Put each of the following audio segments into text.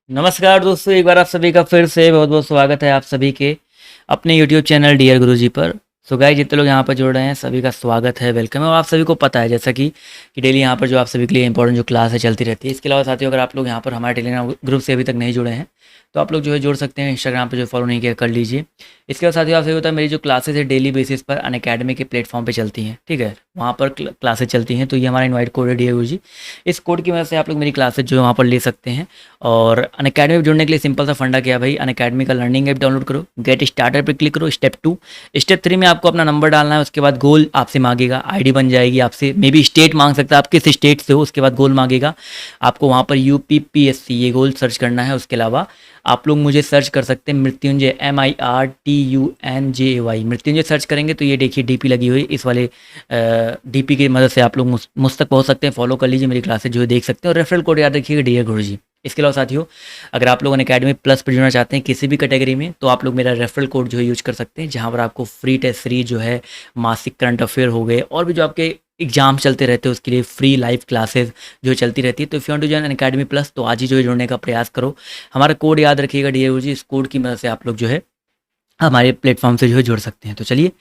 नमस्कार दोस्तों, एक बार आप सभी का फिर से बहुत बहुत स्वागत है आप सभी के अपने यूट्यूब चैनल डियर गुरुजी पर। सो गाइस, जितने लोग यहाँ पर जुड़ रहे हैं सभी का स्वागत है, वेलकम है। और आप सभी को पता है जैसा कि डेली यहाँ पर जो आप सभी के लिए इंपॉर्टेंट जो क्लास है चलती रहती है। इसके अलावा साथियों, अगर आप लोग यहाँ पर हमारे टेलीग्राम ग्रुप से अभी तक नहीं जुड़े हैं तो आप लोग जो है जुड़ सकते हैं। इंस्टाग्राम पर जो फॉलो नहीं किया कर लीजिए। इसके बाद साथियों, आप सभी होता है मेरी जो क्लासेस है डेली बेसिस पर अनअकैडमी के प्लेटफॉर्म पर चलती हैं, ठीक है। वहाँ पर क्लासेस चलती हैं, तो ये हमारा इन्वाइट कोड है डियर गुरुजी। इस कोड की वजह से आप लोग मेरी क्लासेज जो है वहाँ पर ले सकते हैं। और अनअकैडमी में जुड़ने के लिए सिंपल सा फंडा क्या है भाई, अनअकैडमी का लर्निंग ऐप डाउनलोड करो, गेट स्टार्टर पे क्लिक करो, स्टेप 2। स्टेप 3 में आपको अपना नंबर डालना है, उसके बाद गोल आपसे मांगेगा, आईडी बन जाएगी आपसे, मे बी स्टेट मांग सकता है, आप किस स्टेट से हो, उसके बाद गोल मांगेगा। आपको वहाँ पर यूपीपीएससी ये गोल सर्च करना है। उसके अलावा आप लोग मुझे सर्च कर सकते हैं मृत्युंजय, MIRTUNJAY, मृत्युंजय सर्च करेंगे तो ये देखिए डीपी लगी हुई, इस वाले डीपी की मदद से आप लोग मुझ तक पहुँच सकते हैं। फॉलो कर लीजिए, मेरी क्लासेज जो है देख सकते हैं। और रेफरल कोड याद रखिएगा डियर गुरुजी। इसके अलावा साथियों, अगर आप लोग अनअकैडमी प्लस पर जुड़ना चाहते हैं किसी भी कैटेगरी में, तो आप लोग मेरा रेफरल कोड जो है यूज कर सकते हैं, जहां पर आपको फ्री टेस्ट सीरीज जो है, मासिक करंट अफेयर हो गए, और भी जो आपके एग्जाम चलते रहते हैं उसके लिए फ्री लाइव क्लासेस जो चलती रहती है। तो if you want to join Unacademy plus तो आज ही जो है जुड़ने का प्रयास करो। हमारा कोड याद रखिएगा डियर जी, इस कोड की मदद से आप लोग जो है हमारे प्लेटफॉर्म से जो है जुड़ सकते हैं। तो चलिए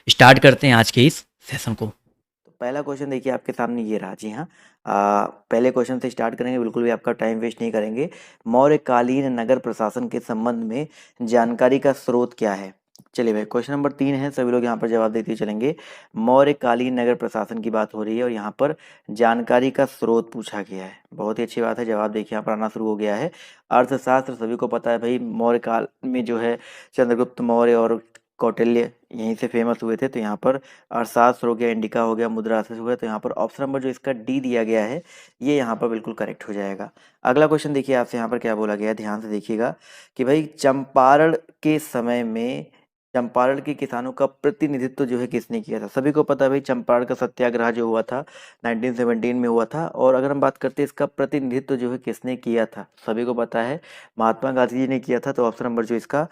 स्टार्ट करते हैं आज के इस सेशन को। तो पहला क्वेश्चन देखिए आपके सामने ये रहा। जी हाँ, पहले क्वेश्चन से स्टार्ट करेंगे, बिल्कुल भी आपका टाइम वेस्ट नहीं करेंगे। मौर्यकालीन नगर प्रशासन के संबंध में जानकारी का स्रोत क्या है? चलिए भाई, क्वेश्चन नंबर 3 है, सभी लोग यहाँ पर जवाब देते चलेंगे। मौर्यकालीन नगर प्रशासन की बात हो रही है और यहाँ पर जानकारी का स्रोत पूछा गया है। बहुत ही अच्छी बात है, जवाब देखिए यहाँ पर आना शुरू हो गया है। अर्थशास्त्र सभी को पता है भाई, मौर्य काल में जो है चंद्रगुप्त मौर्य और कौटिल्य यहीं से फेमस हुए थे। तो यहाँ पर अर्थशास्त्र हो गया, इंडिका हो गया, मुद्रा अर्थशास्त्र हो गया। तो यहाँ पर ऑप्शन नंबर जो इसका डी दिया गया है, ये यहाँ पर बिल्कुल करेक्ट हो जाएगा। अगला क्वेश्चन देखिए आपसे यहाँ पर क्या बोला गया है, ध्यान से देखिएगा कि भाई चंपारण के समय में चंपारण के किसानों का प्रतिनिधित्व जो है किसने किया था? सभी को पता है भाई, चंपारण का सत्याग्रह जो हुआ था 1917 में हुआ था। और अगर हम बात करते हैं इसका प्रतिनिधित्व जो है किसने किया था, सभी को पता है महात्मा गांधी जी ने किया था। तो ऑप्शन नंबर जो इसका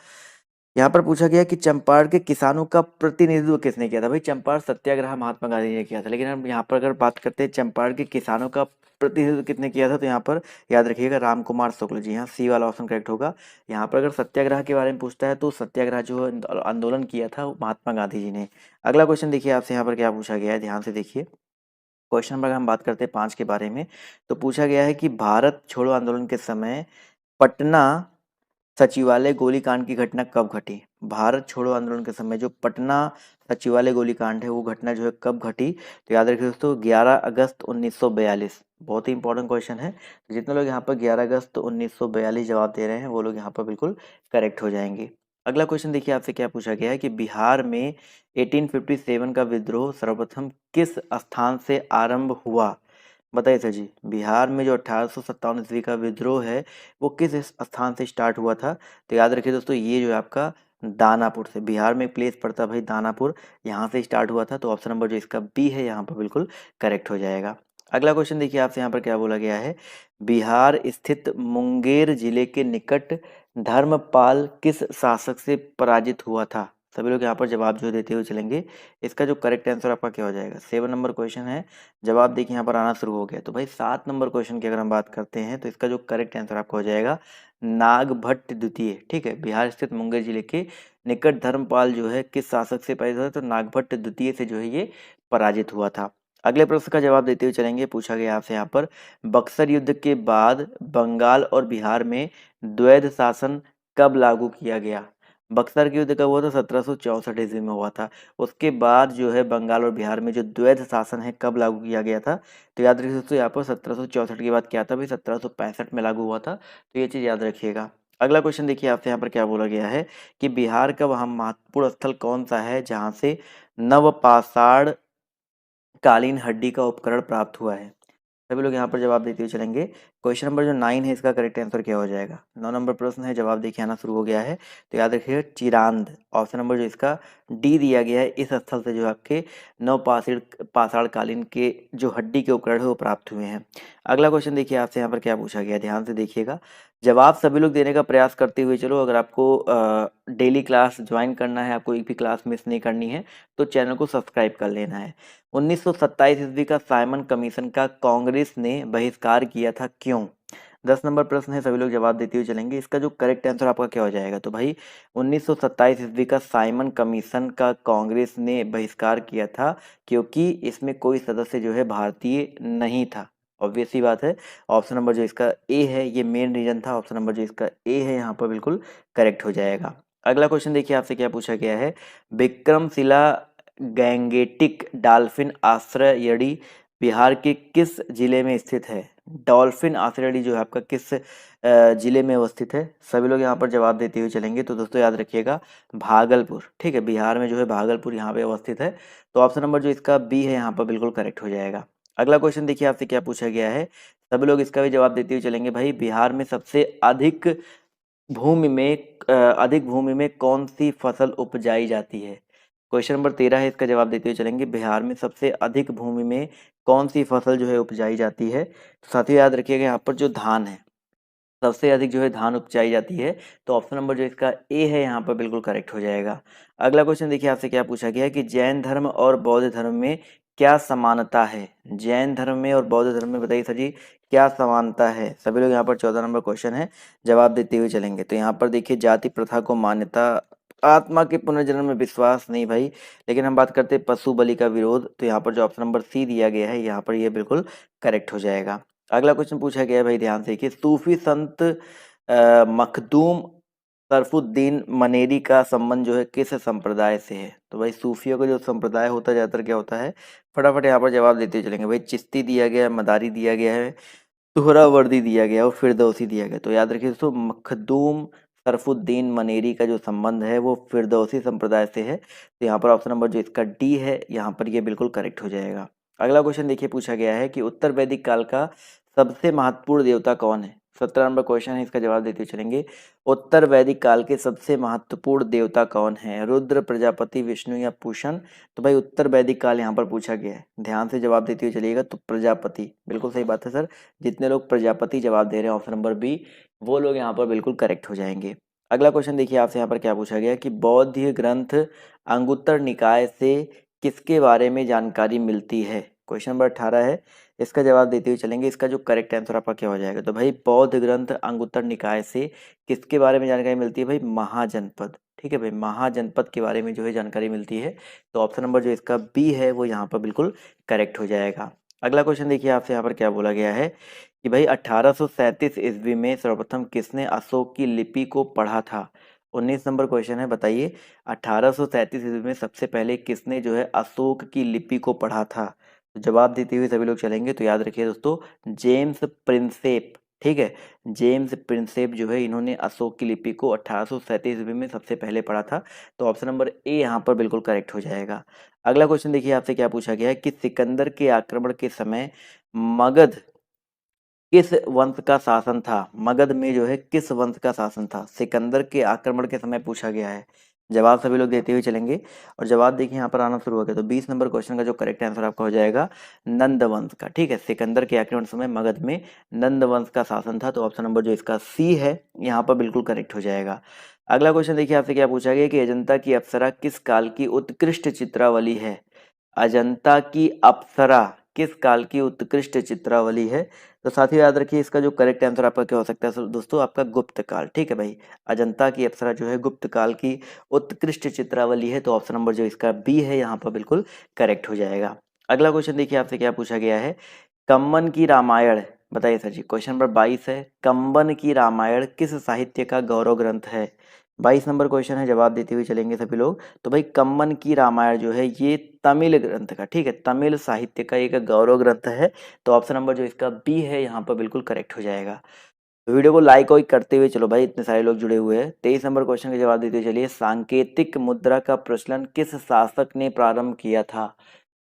यहाँ पर पूछा गया कि चंपारण के किसानों का प्रतिनिधित्व किसने किया था? भाई चंपारण सत्याग्रह महात्मा गांधी जी ने किया था, लेकिन हम यहाँ पर अगर बात करते हैं चंपारण के किसानों का प्रतिनिधित्व किसने किया था, तो यहाँ पर याद रखिएगा रामकुमार शुक्ल जी। हाँ, सी वाला ऑप्शन करेक्ट होगा। यहाँ पर अगर सत्याग्रह के बारे में पूछता है तो सत्याग्रह जो है आंदोलन किया था वो महात्मा गांधी जी ने। अगला क्वेश्चन देखिए आपसे यहाँ पर क्या पूछा गया है, ध्यान से देखिए। क्वेश्चन नंबर अगर हम बात करते हैं 5 के बारे में, तो पूछा गया है कि भारत छोड़ो आंदोलन के समय पटना सचिवालय गोलीकांड की घटना कब घटी? भारत छोड़ो आंदोलन के समय जो पटना सचिवालय गोलीकांड है वो घटना जो है कब घटी? तो याद रखिए दोस्तों, 11 अगस्त 1942। बहुत ही इंपॉर्टेंट क्वेश्चन है। तो जितने लोग यहाँ पर 11 अगस्त 1942 जवाब दे रहे हैं वो लोग यहाँ पर बिल्कुल करेक्ट हो जाएंगे। अगला क्वेश्चन देखिए आपसे क्या पूछा गया है कि बिहार में 1857 का विद्रोह सर्वप्रथम किस स्थान से आरंभ हुआ? बताइए सर जी, बिहार में जो 1857 ईस्वी का विद्रोह है वो किस स्थान से स्टार्ट हुआ था? तो याद रखिए दोस्तों, ये जो है आपका दानापुर से, बिहार में प्लेस पड़ता है भाई दानापुर, यहाँ से स्टार्ट हुआ था। तो ऑप्शन नंबर जो इसका बी है यहाँ पर बिल्कुल करेक्ट हो जाएगा। अगला क्वेश्चन देखिए आपसे यहाँ पर क्या बोला गया है, बिहार स्थित मुंगेर जिले के निकट धर्मपाल किस शासक से पराजित हुआ था? सभी लोग यहाँ पर जवाब जो देते हुए चलेंगे। इसका जो करेक्ट आंसर आपका क्या हो जाएगा? 7 नंबर क्वेश्चन है, जवाब देखिए यहाँ पर आना शुरू हो गया। तो भाई 7 नंबर क्वेश्चन की अगर हम बात करते हैं तो इसका जो करेक्ट आंसर आपका हो जाएगा नागभट्ट द्वितीय। ठीक है, बिहार स्थित मुंगेर जिले के निकट धर्मपाल जो है किस शासक से पराजित हुआ? तो नागभट्ट द्वितीय से जो है ये पराजित हुआ था। अगले प्रश्न का जवाब देते हुए चलेंगे। पूछा गया आपसे यहाँ पर, बक्सर युद्ध के बाद बंगाल और बिहार में द्वैध शासन कब लागू किया गया? बक्सर के युद्ध कब हुआ था? 1764 ईस्वी में हुआ था। उसके बाद जो है बंगाल और बिहार में जो द्वैध शासन है कब लागू किया गया था? तो याद रखिए दोस्तों, यहाँ पर 1764 के बाद क्या था भाई? 1765 में लागू हुआ था। तो ये चीज़ याद रखिएगा। अगला क्वेश्चन देखिए आपसे यहाँ पर क्या बोला गया है कि बिहार का वह महत्वपूर्ण स्थल कौन सा है जहाँ से नवपाषाण कालीन हड्डी का उपकरण प्राप्त हुआ है? सभी लोग यहाँ पर जवाब देते हुए चलेंगे। क्वेश्चन नंबर जो 9 है इसका करेक्ट आंसर क्या हो जाएगा? 9 नंबर प्रश्न है, जवाब देखिए आना शुरू हो गया है। तो याद रखिए चिरांद, ऑप्शन नंबर जो इसका डी दिया गया है, इस स्थल से जो आपके नवपाषाण पाषाण कालीन के जो हड्डी के उपकरण है वो प्राप्त हुए हैं। अगला क्वेश्चन देखिए आपसे यहाँ पर क्या पूछा गया है, ध्यान से देखिएगा। जवाब सभी लोग देने का प्रयास करते हुए चलो। अगर आपको डेली क्लास ज्वाइन करना है, आपको एक भी क्लास मिस नहीं करनी है, तो चैनल को सब्सक्राइब कर लेना है। 1927 ईस्वी का साइमन कमीशन का कांग्रेस ने बहिष्कार किया था, क्यों? 10 नंबर प्रश्न है, सभी लोग जवाब देते हुए चलेंगे। इसका जो करेक्ट आंसर आपका क्या हो जाएगा, तो भाई 1927 ईस्वी का साइमन कमीशन का कांग्रेस ने बहिष्कार किया था, क्योंकि इसमें कोई सदस्य जो है भारतीय नहीं था। ऑब्वियस सी बात है। ऑप्शन नंबर जो इसका ए है ये मेन रीजन था। ऑप्शन नंबर जो इसका ए है यहाँ पर बिल्कुल करेक्ट हो जाएगा। अगला क्वेश्चन देखिए आपसे क्या पूछा गया है। विक्रमशिला गैंगेटिक डॉल्फिन आश्रयणी बिहार के किस जिले में स्थित है। डॉल्फिन आश्रयणी जो है आपका किस जिले में अवस्थित है। सभी लोग यहाँ पर जवाब देते हुए चलेंगे। तो दोस्तों याद रखिएगा भागलपुर, ठीक है, बिहार में जो है भागलपुर यहाँ पे अवस्थित है। तो ऑप्शन नंबर जो इसका बी है यहाँ पर बिल्कुल करेक्ट हो जाएगा। अगला क्वेश्चन देखिए आपसे क्या पूछा गया है। सभी लोग इसका भी जवाब देते हुए चलेंगे। भाई बिहार में सबसे अधिक भूमि में कौन सी फसल उपजाई जाती है। क्वेश्चन नंबर 13 है, इसका जवाब देते हुए चलेंगे। बिहार में सबसे अधिक भूमि में कौन सी फसल जो है उपजाई जाती है। तो साथियों याद रखिएगा यहाँ पर जो धान है, सबसे अधिक जो है धान उपजाई जाती है। तो ऑप्शन नंबर जो इसका ए है यहाँ पर बिल्कुल करेक्ट हो जाएगा। अगला क्वेश्चन देखिए आपसे क्या पूछा गया है कि जैन धर्म और बौद्ध धर्म में क्या समानता है। जैन धर्म में और बौद्ध धर्म में बताइए सर जी क्या समानता है। सभी लोग यहाँ पर 14 नंबर क्वेश्चन है, जवाब देते हुए चलेंगे। तो यहाँ पर देखिए जाति प्रथा को मान्यता, आत्मा के पुनर्जन्म में विश्वास नहीं भाई, लेकिन हम बात करते हैं पशु बलि का विरोध। तो यहाँ पर जो ऑप्शन नंबर सी दिया गया है यहाँ पर ये बिल्कुल करेक्ट हो जाएगा। अगला क्वेश्चन पूछा गया है भाई, ध्यान से देखिए। सूफी संत मखदूम सरफुद्दीन मनेरी का संबंध जो है किस संप्रदाय से है। तो भाई सूफियों का जो संप्रदाय होता है ज़्यादातर क्या होता है, फटाफट यहाँ पर जवाब देते चलेंगे। भाई चिश्ती दिया गया है, मदारी दिया गया है, सुहरावर्दी दिया गया और फिरदौसी दिया गया। तो याद रखिए दोस्तों मखदूम सरफुद्दीन मनेरी का जो संबंध है वो फिरदौसी संप्रदाय से है। तो यहाँ पर ऑप्शन नंबर जो इसका डी है यहाँ पर ये बिल्कुल करेक्ट हो जाएगा। अगला क्वेश्चन देखिए पूछा गया है कि उत्तर वैदिक काल का सबसे महत्वपूर्ण देवता कौन है। 17 नंबर क्वेश्चन है, इसका जवाब देते हुए चलेंगे। उत्तर वैदिक काल के सबसे महत्वपूर्ण देवता कौन है, रुद्र, प्रजापति, विष्णु या पूषण। तो भाई उत्तर वैदिक काल यहाँ पर पूछा गया है, ध्यान से जवाब देते हुए चलिएगा। तो प्रजापति, बिल्कुल सही बात है सर। जितने लोग प्रजापति जवाब दे रहे हैं ऑप्शन नंबर बी, वो लोग यहाँ पर बिल्कुल करेक्ट हो जाएंगे। अगला क्वेश्चन देखिए आपसे यहाँ पर क्या पूछा गया कि बौद्ध ग्रंथ अंगुत्तर निकाय से किसके बारे में जानकारी मिलती है। क्वेश्चन नंबर 18 है, इसका जवाब देते हुए चलेंगे। इसका जो करेक्ट आंसर आपका क्या हो जाएगा। तो भाई बौद्ध ग्रंथ अंगुत्तर निकाय से किसके बारे में जानकारी मिलती है। भाई महाजनपद, ठीक है भाई, महाजनपद के बारे में जो है जानकारी मिलती है। तो ऑप्शन नंबर जो इसका बी है वो यहाँ पर बिल्कुल करेक्ट हो जाएगा। अगला क्वेश्चन देखिए आपसे यहाँ पर क्या बोला गया है कि भाई 1837 ईस्वी में सर्वप्रथम किसने अशोक की लिपि को पढ़ा था। 19 नंबर क्वेश्चन है, बताइए 1837 ईस्वी में सबसे पहले किसने जो है अशोक की लिपि को पढ़ा था। तो जवाब देते हुए सभी लोग चलेंगे। तो याद रखिए दोस्तों जेम्स प्रिंसेप, ठीक है, जेम्स प्रिंसेप जो है इन्होंने अशोक की लिपि को 1837 ईस्वी में सबसे पहले पढ़ा था। तो ऑप्शन नंबर ए यहाँ पर बिल्कुल करेक्ट हो जाएगा। अगला क्वेश्चन देखिए आपसे क्या पूछा गया है कि सिकंदर के आक्रमण के समय मगध किस वंश का शासन था। मगध में जो है किस वंश का शासन था, सिकंदर के आक्रमण के समय पूछा गया है। जवाब सभी लोग देते हुए चलेंगे और जवाब देखिए यहाँ पर आना शुरू हो गया। तो 20 नंबर क्वेश्चन का जो करेक्ट आंसर आपका हो जाएगा नंद वंश का, ठीक है। सिकंदर के आक्रमण समय मगध में नंद वंश का शासन था। तो ऑप्शन नंबर जो इसका सी है यहाँ पर बिल्कुल करेक्ट हो जाएगा। अगला क्वेश्चन देखिए आपसे क्या पूछा गया कि अजंता की अप्सरा किस काल की उत्कृष्ट चित्रावली है। अजंता की अप्सरा किस काल की उत्कृष्ट चित्रावली है। तो साथियों याद रखिए इसका जो करेक्ट आंसर आपका क्या हो सकता है दोस्तों, आपका गुप्त काल, ठीक है भाई। अजंता की अप्सरा जो है गुप्त काल की उत्कृष्ट चित्रावली है। तो ऑप्शन नंबर जो इसका बी है यहाँ पर बिल्कुल करेक्ट हो जाएगा। अगला क्वेश्चन देखिए आपसे क्या पूछा गया है, कंबन की रामायण, बताइए सर जी। क्वेश्चन नंबर 22 है, कंबन की रामायण किस साहित्य का गौरव ग्रंथ है। 22 नंबर क्वेश्चन है, जवाब देते हुए चलेंगे सभी लोग। तो भाई कंबन की रामायण जो है ये तमिल ग्रंथ का, ठीक है, तमिल साहित्य का एक गौरव ग्रंथ है। तो ऑप्शन नंबर जो इसका बी है यहाँ पर बिल्कुल करेक्ट हो जाएगा। तो वीडियो को लाइक और करते हुए चलो भाई, इतने सारे लोग जुड़े हुए हैं। 23 नंबर क्वेश्चन का जवाब देते हुए चलिए, सांकेतिक मुद्रा का प्रचलन किस शासक ने प्रारंभ किया था।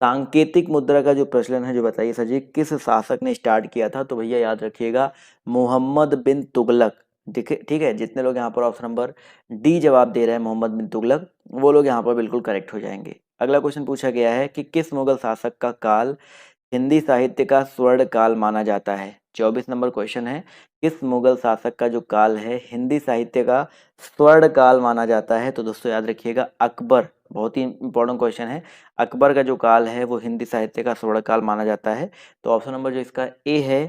सांकेतिक मुद्रा का जो प्रचलन है जो बताइए सर जी किस शासक ने स्टार्ट किया था। तो भैया याद रखिएगा मोहम्मद बिन तुगलक, ठीक है। जितने लोग यहाँ पर ऑप्शन नंबर डी जवाब दे रहे हैं मोहम्मद बिन तुगलक, वो लोग यहाँ पर बिल्कुल करेक्ट हो जाएंगे। अगला क्वेश्चन पूछा गया है कि किस मुगल शासक का काल हिंदी साहित्य का स्वर्ण काल माना जाता है। 24 नंबर क्वेश्चन है, किस मुगल शासक का जो काल है हिंदी साहित्य का स्वर्ण काल माना जाता है। तो दोस्तों याद रखिएगा अकबर, बहुत ही इंपॉर्टेंट क्वेश्चन है। अकबर का जो काल है वो हिंदी साहित्य का स्वर्ण काल माना जाता है। तो ऑप्शन नंबर जो इसका ए है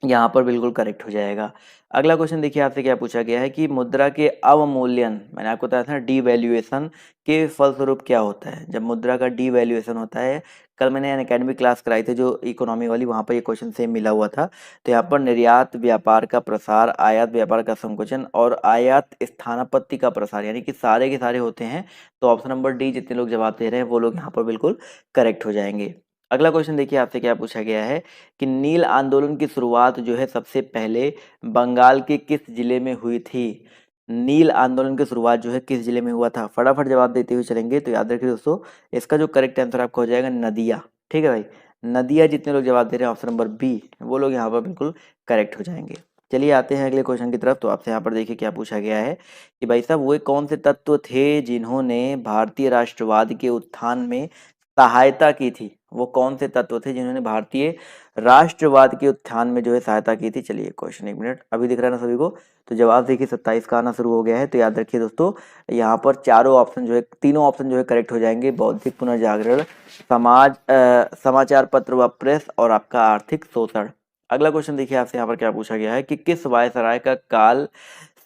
यहाँ पर बिल्कुल करेक्ट हो जाएगा। अगला क्वेश्चन देखिए आपसे क्या पूछा गया है कि मुद्रा के अवमूल्यन, मैंने आपको बताया था ना डीवैल्यूएशन के फलस्वरूप क्या होता है। जब मुद्रा का डीवैल्यूएशन होता है, कल मैंने एकेडमिक क्लास कराई थी जो इकोनॉमी वाली, वहाँ पर ये क्वेश्चन सेम मिला हुआ था। तो यहाँ पर निर्यात व्यापार का प्रसार, आयात व्यापार का संकुचन और आयात स्थानापत्ति का प्रसार, यानी कि सारे के सारे होते हैं। तो ऑप्शन नंबर डी जितने लोग जवाब दे रहे हैं वो लोग यहाँ पर बिल्कुल करेक्ट हो जाएंगे। अगला क्वेश्चन देखिए आपसे क्या पूछा गया है कि नील आंदोलन की शुरुआत जो है सबसे पहले बंगाल के किस जिले में हुई थी। नील आंदोलन की शुरुआत जो है किस जिले में हुआ था, फटाफट जवाब देते हुए चलेंगे। तो याद रखिए दोस्तों, इसका जो करेक्ट आंसर आपका हो जाएगा नदिया। ठीक है भाई, नदिया जितने लोग जवाब दे रहे हैं ऑप्शन नंबर बी, वो लोग यहाँ पर बिल्कुल करेक्ट हो जाएंगे। चलिए आते हैं अगले क्वेश्चन की तरफ। तो आपसे यहाँ पर देखिए क्या पूछा गया है कि भाई साहब वो कौन से तत्व थे जिन्होंने भारतीय राष्ट्रवाद के उत्थान में सहायता की थी। वो कौन से तत्व थे जिन्होंने भारतीय राष्ट्रवाद के उत्थान में जो है सहायता की थी। चलिए क्वेश्चन एक मिनट, अभी दिख रहा है ना सभी को। तो जवाब देखिए 27 का आना शुरू हो गया है। तो याद रखिए दोस्तों, यहाँ पर चारों ऑप्शन जो है, तीनों ऑप्शन जो है करेक्ट हो जाएंगे। बौद्धिक पुनर्जागरण, समाचार पत्र व प्रेस और आपका आर्थिक शोषण। अगला क्वेश्चन देखिए आपसे यहाँ पर क्या पूछा गया है कि किस वायसराय का काल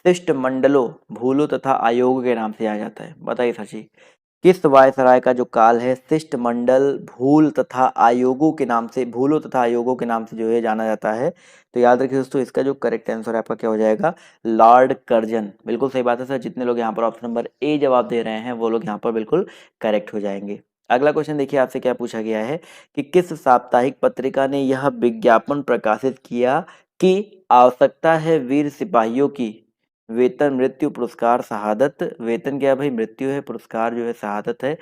शिष्टमंडलों, भूलों तथा आयोगों के नाम से जाना जाता है। बताइए सर जी, किस वायसराय का जो काल है शिष्टमंडल, भूलों तथा आयोगों के नाम से जो है जाना जाता है। तो याद रखिए दोस्तों, इसका जो करेक्ट आंसर आपका क्या हो जाएगा, लॉर्ड कर्जन। बिल्कुल सही बात है सर, जितने लोग यहाँ पर ऑप्शन नंबर ए जवाब दे रहे हैं वो लोग यहाँ पर बिल्कुल करेक्ट हो जाएंगे। अगला क्वेश्चन देखिए आपसे क्या पूछा गया है कि किस साप्ताहिक पत्रिका ने यह विज्ञापन प्रकाशित किया कि आवश्यकता है वीर सिपाहियों की वेतन, मृत्यु, पुरस्कार, शहादत। वेतन क्या है भाई, मृत्यु है, पुरस्कार जो है शहादत है,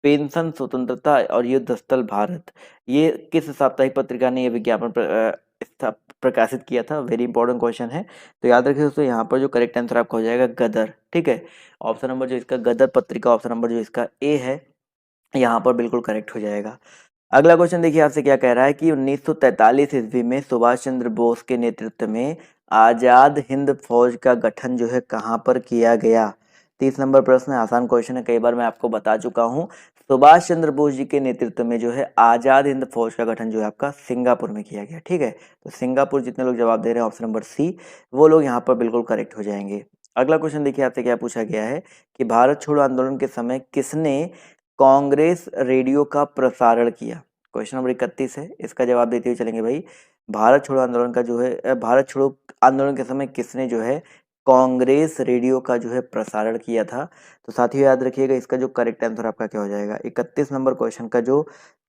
पेंशन, स्वतंत्रता और युद्ध स्थल भारत। ये किस साप्ताहिक पत्रिका ने ये विज्ञापन प्रकाशित किया था। वेरी इंपॉर्टेंट क्वेश्चन है। तो याद रखिए दोस्तों, यहाँ पर जो करेक्ट आंसर आपका हो जाएगा गदर। ठीक है, ऑप्शन नंबर जो इसका गदर पत्रिका, ऑप्शन नंबर जो इसका ए है, यहाँ पर बिल्कुल करेक्ट हो जाएगा। अगला क्वेश्चन देखिए आपसे क्या कह रहा है कि 1943 ईस्वी में सुभाष चंद्र बोस के नेतृत्व में आजाद हिंद फौज का गठन जो है कहाँ पर किया गया। 30 नंबर प्रश्न है, आसान क्वेश्चन है, कई बार मैं आपको बता चुका हूँ। सुभाष चंद्र बोस जी के नेतृत्व में जो है आजाद हिंद फौज का गठन जो है आपका सिंगापुर में किया गया। ठीक है, तो सिंगापुर जितने लोग जवाब दे रहे हैं ऑप्शन नंबर सी, वो लोग यहाँ पर बिल्कुल करेक्ट हो जाएंगे। अगला क्वेश्चन देखिए आपसे क्या पूछा गया है कि भारत छोड़ो आंदोलन के समय किसने कांग्रेस रेडियो का प्रसारण किया। क्वेश्चन नंबर 31 है, इसका जवाब देते हुए चलेंगे भाई। भारत छोड़ो आंदोलन का जो है भारत छोड़ो आंदोलन के समय किसने जो है कांग्रेस रेडियो का जो है प्रसारण किया था। तो साथियों याद रखिएगा, इसका जो करेक्ट आंसर आपका क्या हो जाएगा, 31 नंबर क्वेश्चन का जो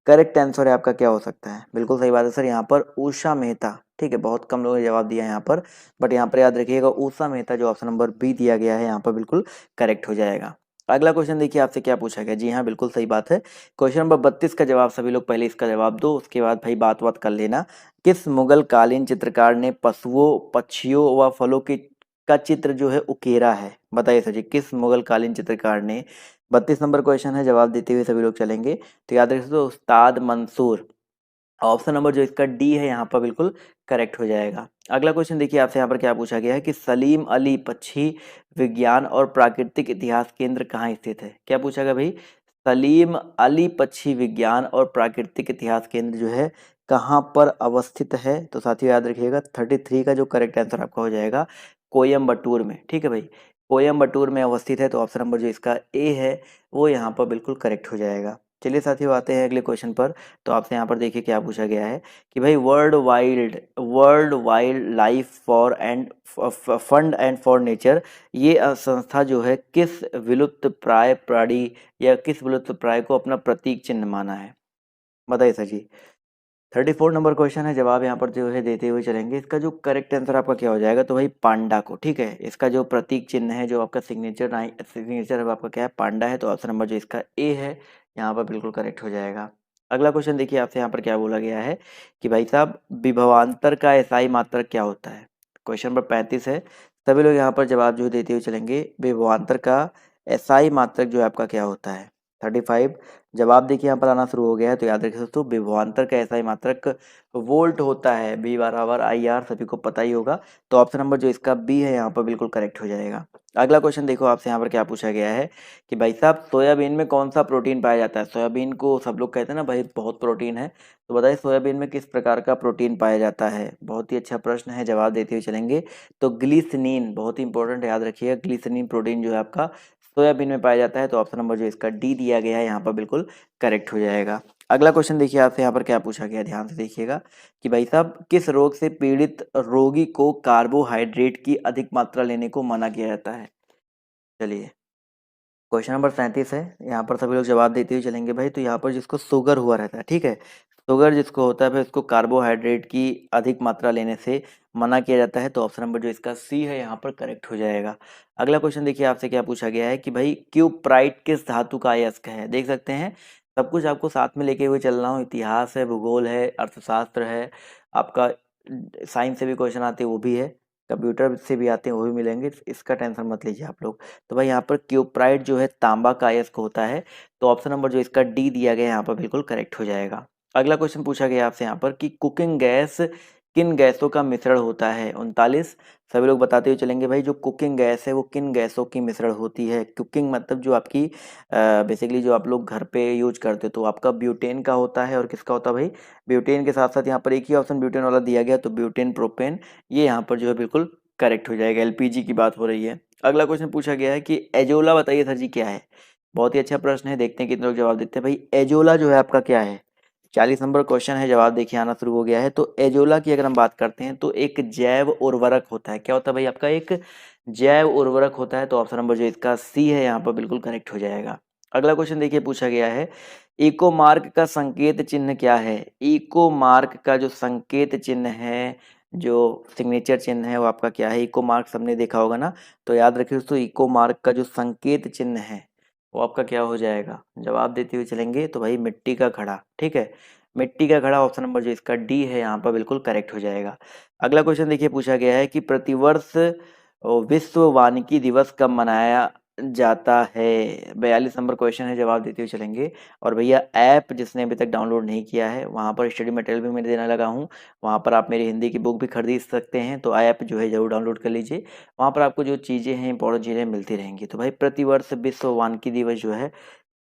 करेक्ट आंसर है आपका क्या हो सकता है। बिल्कुल सही बात है सर, यहाँ पर उषा मेहता। ठीक है, बहुत कम लोगों ने जवाब दिया यहाँ पर, बट यहाँ पर याद रखिएगा उषा मेहता जो ऑप्शन नंबर बी दिया गया है यहाँ पर बिल्कुल करेक्ट हो जाएगा। अगला क्वेश्चन देखिए आपसे क्या पूछा गया। जी हाँ, बिल्कुल सही बात है। क्वेश्चन नंबर 32 का जवाब सभी लोग पहले इसका जवाब दो, उसके बाद भाई बात कर लेना। किस मुगल कालीन चित्रकार ने पशुओं, पक्षियों व फलों की का चित्र जो है उकेरा है। बताइए सर जी, किस मुगल कालीन चित्रकार ने। 32 नंबर क्वेश्चन है, जवाब देते हुए सभी लोग चलेंगे। तो याद रखिए दोस्तों, उस्ताद मंसूर। ऑप्शन नंबर जो इसका डी है यहाँ पर बिल्कुल करेक्ट हो जाएगा। अगला क्वेश्चन देखिए आपसे यहाँ पर क्या पूछा गया है कि सलीम अली पक्षी विज्ञान और प्राकृतिक इतिहास केंद्र कहाँ स्थित है। क्या पूछा गया भाई, सलीम अली पक्षी विज्ञान और प्राकृतिक इतिहास केंद्र जो है कहाँ पर अवस्थित है। तो साथियों याद रखिएगा 33 का जो करेक्ट आंसर आपका हो जाएगा कोयम्बटूर में। ठीक है भाई, कोयम्बटूर में अवस्थित है। तो ऑप्शन नंबर जो इसका ए है वो यहाँ पर बिल्कुल करेक्ट हो जाएगा। चलिए साथियों आते हैं अगले क्वेश्चन पर। तो आपसे यहाँ पर देखिए क्या पूछा गया है कि भाई world wild life for end fund and for nature, ये संस्था जो है किस विलुप्त प्राय प्राणी या किस विलुप्त प्राय को अपना प्रतीक चिन्ह माना है। बताइए सर जी। 34 नंबर क्वेश्चन है, जवाब यहाँ पर जो है देते हुए चलेंगे। इसका जो करेक्ट आंसर आपका क्या हो जाएगा, तो भाई पांडा को। ठीक है, इसका जो प्रतीक चिन्ह है, जो आपका सिग्नेचर है, वो आपका क्या है, पांडा है। तो ऑप्शन नंबर जो इसका ए है यहाँ पर बिल्कुल करेक्ट हो जाएगा। अगला क्वेश्चन देखिए आपसे यहाँ पर क्या बोला गया है कि भाई साहब विभवांतर का एसआई मात्रक क्या होता है। क्वेश्चन नंबर 35 है, सभी लोग यहाँ पर जवाब जो देते हुए चलेंगे। विभवांतर का एसआई मात्रक जो है आपका क्या होता है। 35। जवाब देखिए यहाँ पर आना शुरू हो गया है, तो याद रखिए दोस्तों, विभवांतर का ऐसा ही मात्रक वोल्ट होता है, V बराबर IR, सभी को पता ही होगा। तो ऑप्शन नंबर जो इसका बी है यहाँ पर बिल्कुल करेक्ट हो जाएगा। अगला क्वेश्चन देखो आपसे यहाँ पर क्या पूछा गया है कि भाई साहब सोयाबीन में कौन सा प्रोटीन पाया जाता है। सोयाबीन को सब लोग कहते हैं ना भाई बहुत प्रोटीन है, तो बताइए सोयाबीन में किस प्रकार का प्रोटीन पाया जाता है। बहुत ही अच्छा प्रश्न है, जवाब देते हुए चलेंगे। तो ग्लिसरीन बहुत ही इंपॉर्टेंट, याद रखिएगा, ग्लिसरीन प्रोटीन जो है आपका सोयाबीन में पाया जाता है। तो ऑप्शन नंबर जो इसका डी दिया गया है यहाँ पर बिल्कुल करेक्ट हो जाएगा। अगला क्वेश्चन देखिए आपसे यहाँ पर क्या पूछा गया, ध्यान से देखिएगा कि भाई साहब किस रोग से पीड़ित रोगी को कार्बोहाइड्रेट की अधिक मात्रा लेने को मना किया जाता है। चलिए, क्वेश्चन नंबर 37 है, यहाँ पर सभी लोग जवाब देते हुए चलेंगे भाई। तो यहाँ पर जिसको शुगर हुआ रहता है, ठीक है, शुगर जिसको होता है भाई, उसको कार्बोहाइड्रेट की अधिक मात्रा लेने से मना किया जाता है। तो ऑप्शन नंबर जो इसका सी है यहाँ पर करेक्ट हो जाएगा। अगला क्वेश्चन देखिए आपसे क्या पूछा गया है कि भाई क्यूप्राइट किस धातु का अयस्क है। देख सकते हैं सब कुछ आपको साथ में लेके हुए चल रहा हूँ, इतिहास है, भूगोल है, अर्थशास्त्र है, आपका साइंस से भी क्वेश्चन आते हैं वो भी है, कंप्यूटर से भी आते हैं वो भी मिलेंगे, इसका टेंशन मत लीजिए आप लोग। तो भाई यहाँ पर क्यूप्राइट जो है तांबा का अयस्क होता है। तो ऑप्शन नंबर जो इसका डी दिया गया है यहाँ पर बिल्कुल करेक्ट हो जाएगा। अगला क्वेश्चन पूछा गया आपसे यहाँ पर कि कुकिंग गैस किन गैसों का मिश्रण होता है। 39। सभी लोग बताते हुए चलेंगे भाई, जो कुकिंग गैस है वो किन गैसों की मिश्रण होती है। कुकिंग मतलब जो आपकी बेसिकली जो आप लोग घर पे यूज करते हो, तो आपका ब्यूटेन का होता है, और किसका होता है भाई, ब्यूटेन के साथ साथ यहाँ पर एक ही ऑप्शन ब्यूटेन वाला दिया गया, तो ब्यूटेन प्रोपेन, ये यहाँ पर जो है बिल्कुल करेक्ट हो जाएगा। एलपीजी की बात हो रही है। अगला क्वेश्चन पूछा गया है कि एजोला बताइए सर जी क्या है। बहुत ही अच्छा प्रश्न है, देखते हैं कितने लोग जवाब देते हैं। भाई एजोला जो है आपका क्या है, 40 नंबर क्वेश्चन है, जवाब देखिए आना शुरू हो गया है। तो एजोला की अगर हम बात करते हैं तो एक जैव उर्वरक होता है। क्या होता है भाई, आपका एक जैव उर्वरक होता है। तो ऑप्शन नंबर जो इसका सी है यहाँ पर बिल्कुल करेक्ट हो जाएगा। अगला क्वेश्चन देखिए पूछा गया है, इको मार्क का संकेत चिन्ह क्या है। इको मार्क का जो संकेत चिन्ह है, जो सिग्नेचर चिन्ह है, वो आपका क्या है। इको मार्क सबने देखा होगा ना, तो याद रखिए दोस्तों, इको मार्क का जो संकेत चिन्ह है वो आपका क्या हो जाएगा। जवाब देते हुए चलेंगे तो भाई मिट्टी का घड़ा, ठीक है, मिट्टी का घड़ा, ऑप्शन नंबर जो इसका डी है यहाँ पर बिल्कुल करेक्ट हो जाएगा। अगला क्वेश्चन देखिए पूछा गया है कि प्रतिवर्ष विश्व वानिकी दिवस कब मनाया जाता है। 42 नंबर क्वेश्चन है, जवाब देते हुए चलेंगे। और भैया ऐप जिसने अभी तक डाउनलोड नहीं किया है, वहाँ पर स्टडी मटेरियल भी मैं देने लगा हूँ, वहाँ पर आप मेरी हिंदी की बुक भी खरीद सकते हैं। तो ऐप जो है जरूर डाउनलोड कर लीजिए, वहाँ पर आपको जो चीज़ें हैं, इंपॉर्टेंट चीज़ें मिलती रहेंगी। तो भाई प्रतिवर्ष विश्व वानिकी दिवस जो है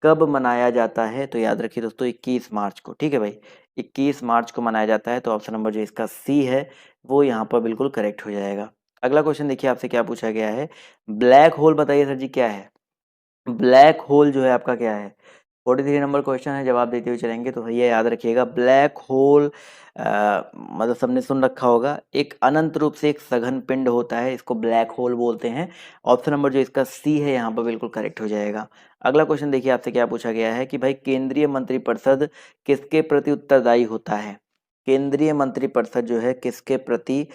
कब मनाया जाता है, तो याद रखिए दोस्तों 21 मार्च को, ठीक है भाई, 21 मार्च को मनाया जाता है। तो ऑप्शन नंबर जो इसका सी है वो यहाँ पर बिल्कुल करेक्ट हो जाएगा। अगला क्वेश्चन देखिए आपसे क्या पूछा गया है, ब्लैक होल बताइए सर जी क्या है। ब्लैक होल जो है आपका क्या है। 43 नंबर क्वेश्चन है, जवाब देते हुए चलेंगे। तो भैया याद रखिएगा, ब्लैक होल मतलब सबने सुन रखा होगा, एक अनंत रूप से एक सघन पिंड होता है, इसको ब्लैक होल बोलते हैं। ऑप्शन नंबर जो इसका सी है यहाँ पर बिल्कुल करेक्ट हो जाएगा। अगला क्वेश्चन देखिए आपसे क्या पूछा गया है कि भाई केंद्रीय मंत्रिपरिषद किसके प्रति उत्तरदायी होता है। केंद्रीय मंत्रिपरिषद जो है किसके प्रति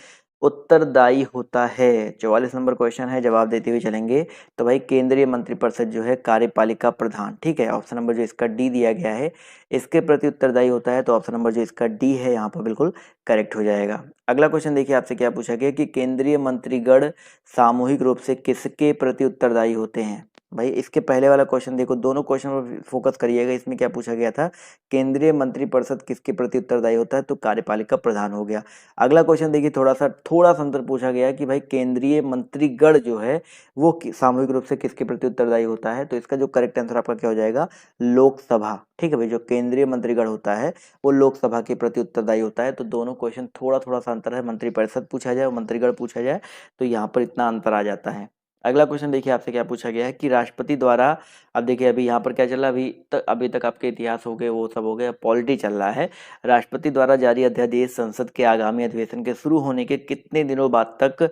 उत्तरदायी होता है। 44 नंबर क्वेश्चन है, जवाब देते हुए चलेंगे। तो भाई केंद्रीय मंत्रिपरिषद जो है कार्यपालिका प्रधान, ठीक है, ऑप्शन नंबर जो इसका डी दिया गया है इसके प्रति उत्तरदायी होता है। तो ऑप्शन नंबर जो इसका डी है यहाँ पर बिल्कुल करेक्ट हो जाएगा। अगला क्वेश्चन देखिए आपसे क्या पूछा गया कि केंद्रीय मंत्रीगण सामूहिक रूप से किसके प्रति उत्तरदायी होते हैं। भाई इसके पहले वाला क्वेश्चन देखो, दोनों क्वेश्चन पर फोकस करिएगा। इसमें क्या पूछा गया था, केंद्रीय मंत्रिपरिषद किसके प्रति उत्तरदायी होता है, तो कार्यपालिका प्रधान हो गया। अगला क्वेश्चन देखिए थोड़ा सा अंतर पूछा गया है कि भाई केंद्रीय मंत्रीगण जो है वो सामूहिक रूप से किसके प्रति उत्तरदायी होता है। तो इसका जो करेक्ट आंसर आपका क्या हो जाएगा, लोकसभा, ठीक है भाई, जो केंद्रीय मंत्रीगण होता है वो लोकसभा के प्रति उत्तरदायी होता है। तो दोनों क्वेश्चन थोड़ा थोड़ा सा अंतर है, मंत्रिपरिषद पूछा जाए और मंत्रीगण पूछा जाए तो यहाँ पर इतना अंतर आ जाता है। अगला क्वेश्चन देखिए आपसे क्या पूछा गया है कि राष्ट्रपति द्वारा, अब देखिए अभी यहाँ पर क्या चल रहा है, अभी तक आपके इतिहास हो गए, वो सब हो गए, पॉलिटी चल रहा है। राष्ट्रपति द्वारा जारी अध्यादेश संसद के आगामी अधिवेशन के शुरू होने के कितने दिनों बाद तक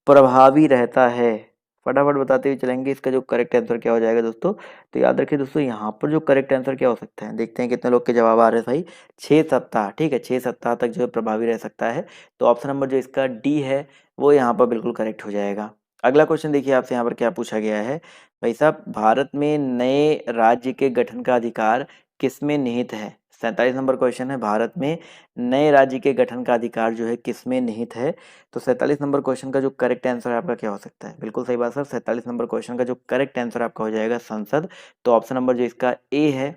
प्रभावी रहता है। फटाफट बताते हुए चलेंगे, इसका जो करेक्ट आंसर क्या हो जाएगा दोस्तों। तो याद रखिए दोस्तों, यहाँ पर जो करेक्ट आंसर क्या हो सकता है, देखते हैं कितने लोग के जवाब आ रहे हैं भाई। 6 सप्ताह, ठीक है, 6 सप्ताह तक जो है प्रभावी रह सकता है। तो ऑप्शन नंबर जो इसका डी है वो यहाँ पर बिल्कुल करेक्ट हो जाएगा। अगला क्वेश्चन देखिए आपसे यहाँ पर क्या पूछा गया है, भाई साहब भारत में नए राज्य के गठन का अधिकार किसमें निहित है। 47 नंबर क्वेश्चन है, भारत में नए राज्य के गठन का अधिकार जो है किसमें निहित है? तो 47 नंबर क्वेश्चन का जो करेक्ट आंसर आपका क्या हो सकता है? बिल्कुल सही बात सर, 47 नंबर क्वेश्चन का जो करेक्ट आंसर आपका हो जाएगा संसद। तो ऑप्शन नंबर जो इसका ए है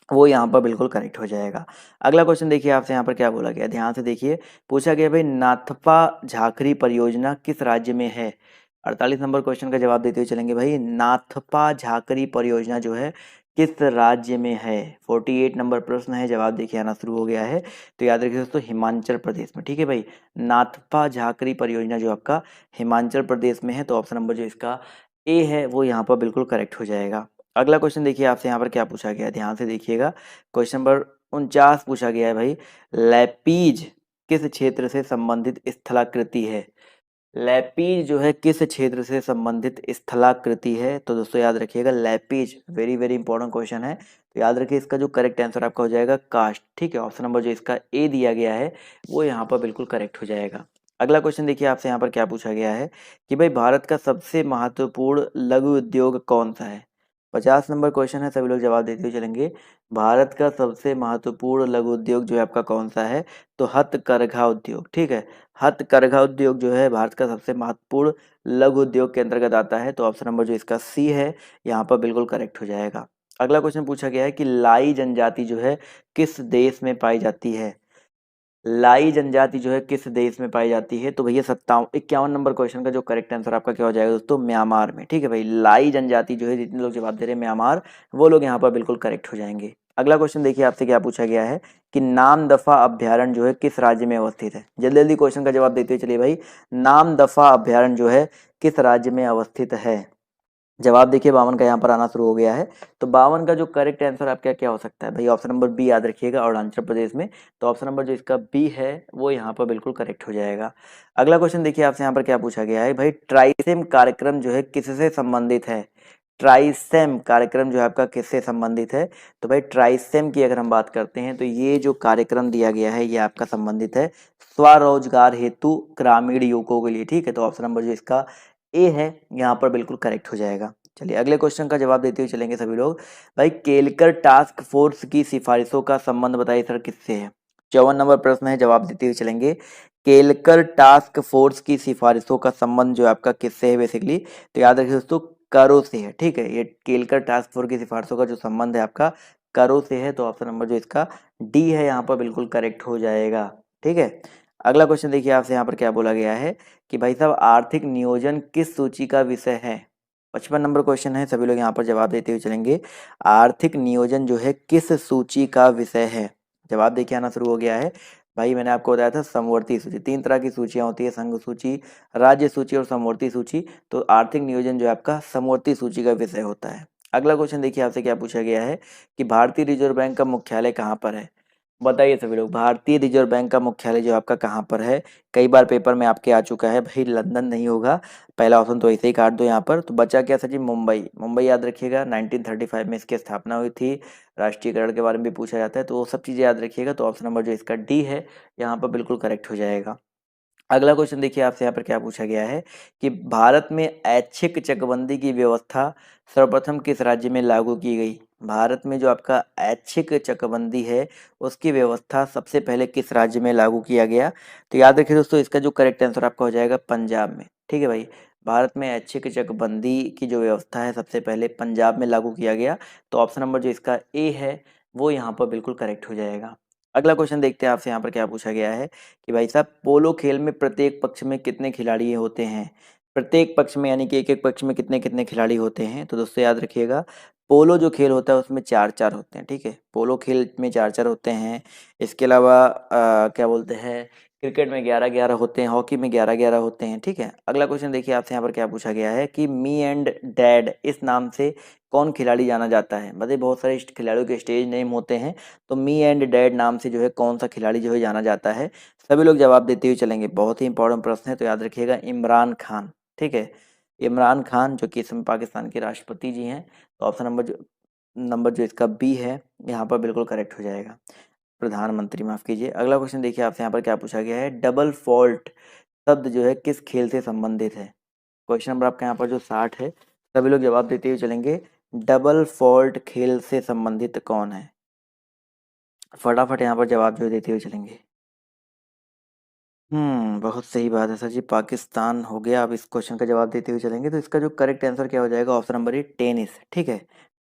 वो यहाँ पर बिल्कुल करेक्ट हो जाएगा। अगला क्वेश्चन देखिए आपसे यहाँ पर क्या बोला गया, ध्यान से देखिए। पूछा गया भाई नाथपा झाखरी परियोजना किस राज्य में है? 48 नंबर क्वेश्चन का जवाब देते हुए चलेंगे भाई, नाथपा झाकरी परियोजना जो है किस राज्य में है? 48 नंबर प्रश्न है, जवाब देखिए आना शुरू हो गया है। तो याद रखिए दोस्तों, हिमाचल प्रदेश में। ठीक है भाई, नाथपा झाकरी परियोजना जो आपका हिमाचल प्रदेश में है। तो ऑप्शन नंबर जो इसका ए है वो यहाँ पर बिल्कुल करेक्ट हो जाएगा। अगला क्वेश्चन देखिए आपसे यहाँ पर क्या पूछा गया है, ध्यान से देखिएगा। क्वेश्चन नंबर 49 पूछा गया है भाई, लैपीज किस क्षेत्र से संबंधित स्थलाकृति है? लैपीज जो है किस क्षेत्र से संबंधित स्थलाकृति है? तो दोस्तों याद रखिएगा, lapies very very important question है। तो याद रखिए इसका जो करेक्ट आंसर आपका हो जाएगा कास्ट। ठीक है, ऑप्शन नंबर जो इसका ए दिया गया है वो यहाँ पर बिल्कुल करेक्ट हो जाएगा। अगला क्वेश्चन देखिए आपसे यहाँ पर क्या पूछा गया है कि भाई भारत का सबसे महत्वपूर्ण लघु उद्योग कौन सा है? 50 नंबर क्वेश्चन है, सभी लोग जवाब देते हुए चलेंगे। भारत का सबसे महत्वपूर्ण लघु उद्योग जो है आपका कौन सा है? तो हथकरघा उद्योग। ठीक है, हथकरघा उद्योग जो है भारत का सबसे महत्वपूर्ण लघु उद्योग के अंतर्गत आता है। तो ऑप्शन नंबर जो इसका सी है यहाँ पर बिल्कुल करेक्ट हो जाएगा। अगला क्वेश्चन पूछा गया है कि लाई जनजाति जो है किस देश में पाई जाती है? लाई जनजाति जो है किस देश में पाई जाती है? तो भैया 51 नंबर क्वेश्चन का जो करेक्ट आंसर आपका क्या हो जाएगा दोस्तों? म्यांमार में। ठीक है भाई, लाई जनजाति जो है, जितने लोग जवाब दे रहे हैं म्यांमार, वो लोग यहाँ पर बिल्कुल करेक्ट हो जाएंगे। अगला क्वेश्चन देखिए आपसे क्या पूछा गया है कि नामदफा अभ्यारण्य जो है किस राज्य में अवस्थित है? जल्दी जल्दी क्वेश्चन का जवाब देते हुए चलिए भाई, नामदफा अभ्यारण्य जो है किस राज्य में अवस्थित है? जवाब देखिए 52 का यहाँ पर आना शुरू हो गया है। तो 52 का जो करेक्ट आंसर आपका क्या हो सकता है भाई? ऑप्शन नंबर बी याद रखिएगा, अरुणाचल प्रदेश में। तो ऑप्शन नंबर जो इसका बी है वो यहाँ पर बिल्कुल करेक्ट हो जाएगा। अगला क्वेश्चन देखिए आपसे यहाँ पर क्या पूछा गया है भाई, ट्राइसेम कार्यक्रम जो है किससे संबंधित है? ट्राइसेम कार्यक्रम जो है आपका किससे संबंधित है? तो भाई ट्राइसेम की अगर हम बात करते हैं तो ये जो कार्यक्रम दिया गया है ये आपका संबंधित है स्वरोजगार हेतु ग्रामीण युवकों के लिए। ठीक है, तो ऑप्शन नंबर जो इसका ए है यहाँ पर बिल्कुल करेक्ट हो जाएगा। चलिए अगले क्वेश्चन का जवाब देते हुए चलेंगे सभी लोग। भाई केलकर टास्क फोर्स की सिफारिशों का संबंध बताइए सर किससे है? 54 नंबर प्रश्न है, जवाब देते हुए चलेंगे। केलकर टास्क फोर्स की सिफारिशों का संबंध जो आपका किससे है बेसिकली? तो याद रखिए दोस्तों, करों से है। ठीक है, ये केलकर टास्क फोर्स की सिफारिशों का जो संबंध है आपका करों से है। तो ऑप्शन नंबर जो इसका डी है यहाँ पर बिल्कुल करेक्ट हो जाएगा। ठीक है, अगला क्वेश्चन देखिए आपसे यहाँ पर क्या बोला गया है कि भाई साहब आर्थिक नियोजन किस सूची का विषय है? 55 नंबर क्वेश्चन है, सभी लोग यहाँ पर जवाब देते हुए चलेंगे। आर्थिक नियोजन जो है किस सूची का विषय है? जवाब देखिए आना शुरू हो गया है। भाई मैंने आपको बताया था समवर्ती सूची, 3 तरह की सूचियां होती है, संघ सूची, राज्य सूची और समवर्ती सूची। तो आर्थिक नियोजन जो है आपका समवर्ती सूची का विषय होता है। अगला क्वेश्चन देखिए आपसे क्या पूछा गया है कि भारतीय रिजर्व बैंक का मुख्यालय कहाँ पर है? बताइए सभी लोग, भारतीय रिजर्व बैंक का मुख्यालय जो आपका कहाँ पर है? कई बार पेपर में आपके आ चुका है भाई, लंदन नहीं होगा, पहला ऑप्शन तो ऐसे ही काट दो यहाँ पर। तो बचा क्या सचिन? मुंबई। मुंबई याद रखिएगा, 1935 में इसकी स्थापना हुई थी। राष्ट्रीयकरण के बारे में भी पूछा जाता है, तो वो सब चीज़ें याद रखिएगा। तो ऑप्शन नंबर जो इसका डी है यहाँ पर बिल्कुल करेक्ट हो जाएगा। अगला क्वेश्चन देखिए आपसे यहाँ पर क्या पूछा गया है कि भारत में ऐच्छिक चकबंदी की व्यवस्था सर्वप्रथम किस राज्य में लागू की गई? भारत में जो आपका ऐच्छिक चकबंदी है उसकी व्यवस्था सबसे पहले किस राज्य में लागू किया गया? तो याद रखिए दोस्तों, इसका जो करेक्ट आंसर आपका हो जाएगा पंजाब में। ठीक है भाई, भारत में ऐच्छिक चकबंदी की जो व्यवस्था है सबसे पहले पंजाब में लागू किया गया। तो ऑप्शन नंबर जो इसका ए है वो यहाँ पर बिल्कुल करेक्ट हो जाएगा। अगला क्वेश्चन देखते हैं आपसे यहाँ पर क्या पूछा गया है कि भाई साहब पोलो खेल में प्रत्येक पक्ष में कितने खिलाड़ी होते हैं? प्रत्येक पक्ष में यानी कि एक एक पक्ष में कितने कितने खिलाड़ी होते हैं? तो दोस्तों याद रखिएगा, पोलो जो खेल होता है उसमें 4-4 होते हैं। ठीक है, पोलो खेल में 4-4 होते हैं। इसके अलावा क्या बोलते हैं, क्रिकेट में 11-11 होते हैं, हॉकी में 11-11 होते हैं। ठीक है, अगला क्वेश्चन देखिए आपसे यहाँ पर क्या पूछा गया है कि मी एंड डैड इस नाम से कौन खिलाड़ी जाना जाता है? मतलब बहुत सारे खिलाड़ियों के स्टेज नेम होते हैं, तो मी एंड डैड नाम से जो है कौन सा खिलाड़ी जो है जाना जाता है? सभी लोग जवाब देते हुए चलेंगे, बहुत ही इंपॉर्टेंट प्रश्न है। तो याद रखिएगा इमरान खान। ठीक है, इमरान खान जो कि इस समय पाकिस्तान के राष्ट्रपति जी हैं। तो ऑप्शन नंबर जो इसका बी है यहाँ पर बिल्कुल करेक्ट हो जाएगा, प्रधानमंत्री, माफ कीजिए। अगला क्वेश्चन देखिए आपसे यहाँ पर क्या पूछा गया है, डबल फॉल्ट शब्द जो है किस खेल से संबंधित है? क्वेश्चन नंबर आपका यहाँ पर जो 60 है, सभी लोग जवाब देते हुए चलेंगे। डबल फॉल्ट खेल से संबंधित कौन है? फटाफट यहाँ पर जवाब जो है देते हुए चलेंगे। बहुत सही बात है सर जी, पाकिस्तान हो गया। अब इस क्वेश्चन का जवाब देते हुए चलेंगे, तो इसका जो करेक्ट आंसर क्या हो जाएगा, ऑप्शन नंबर ए टेनिस। ठीक है,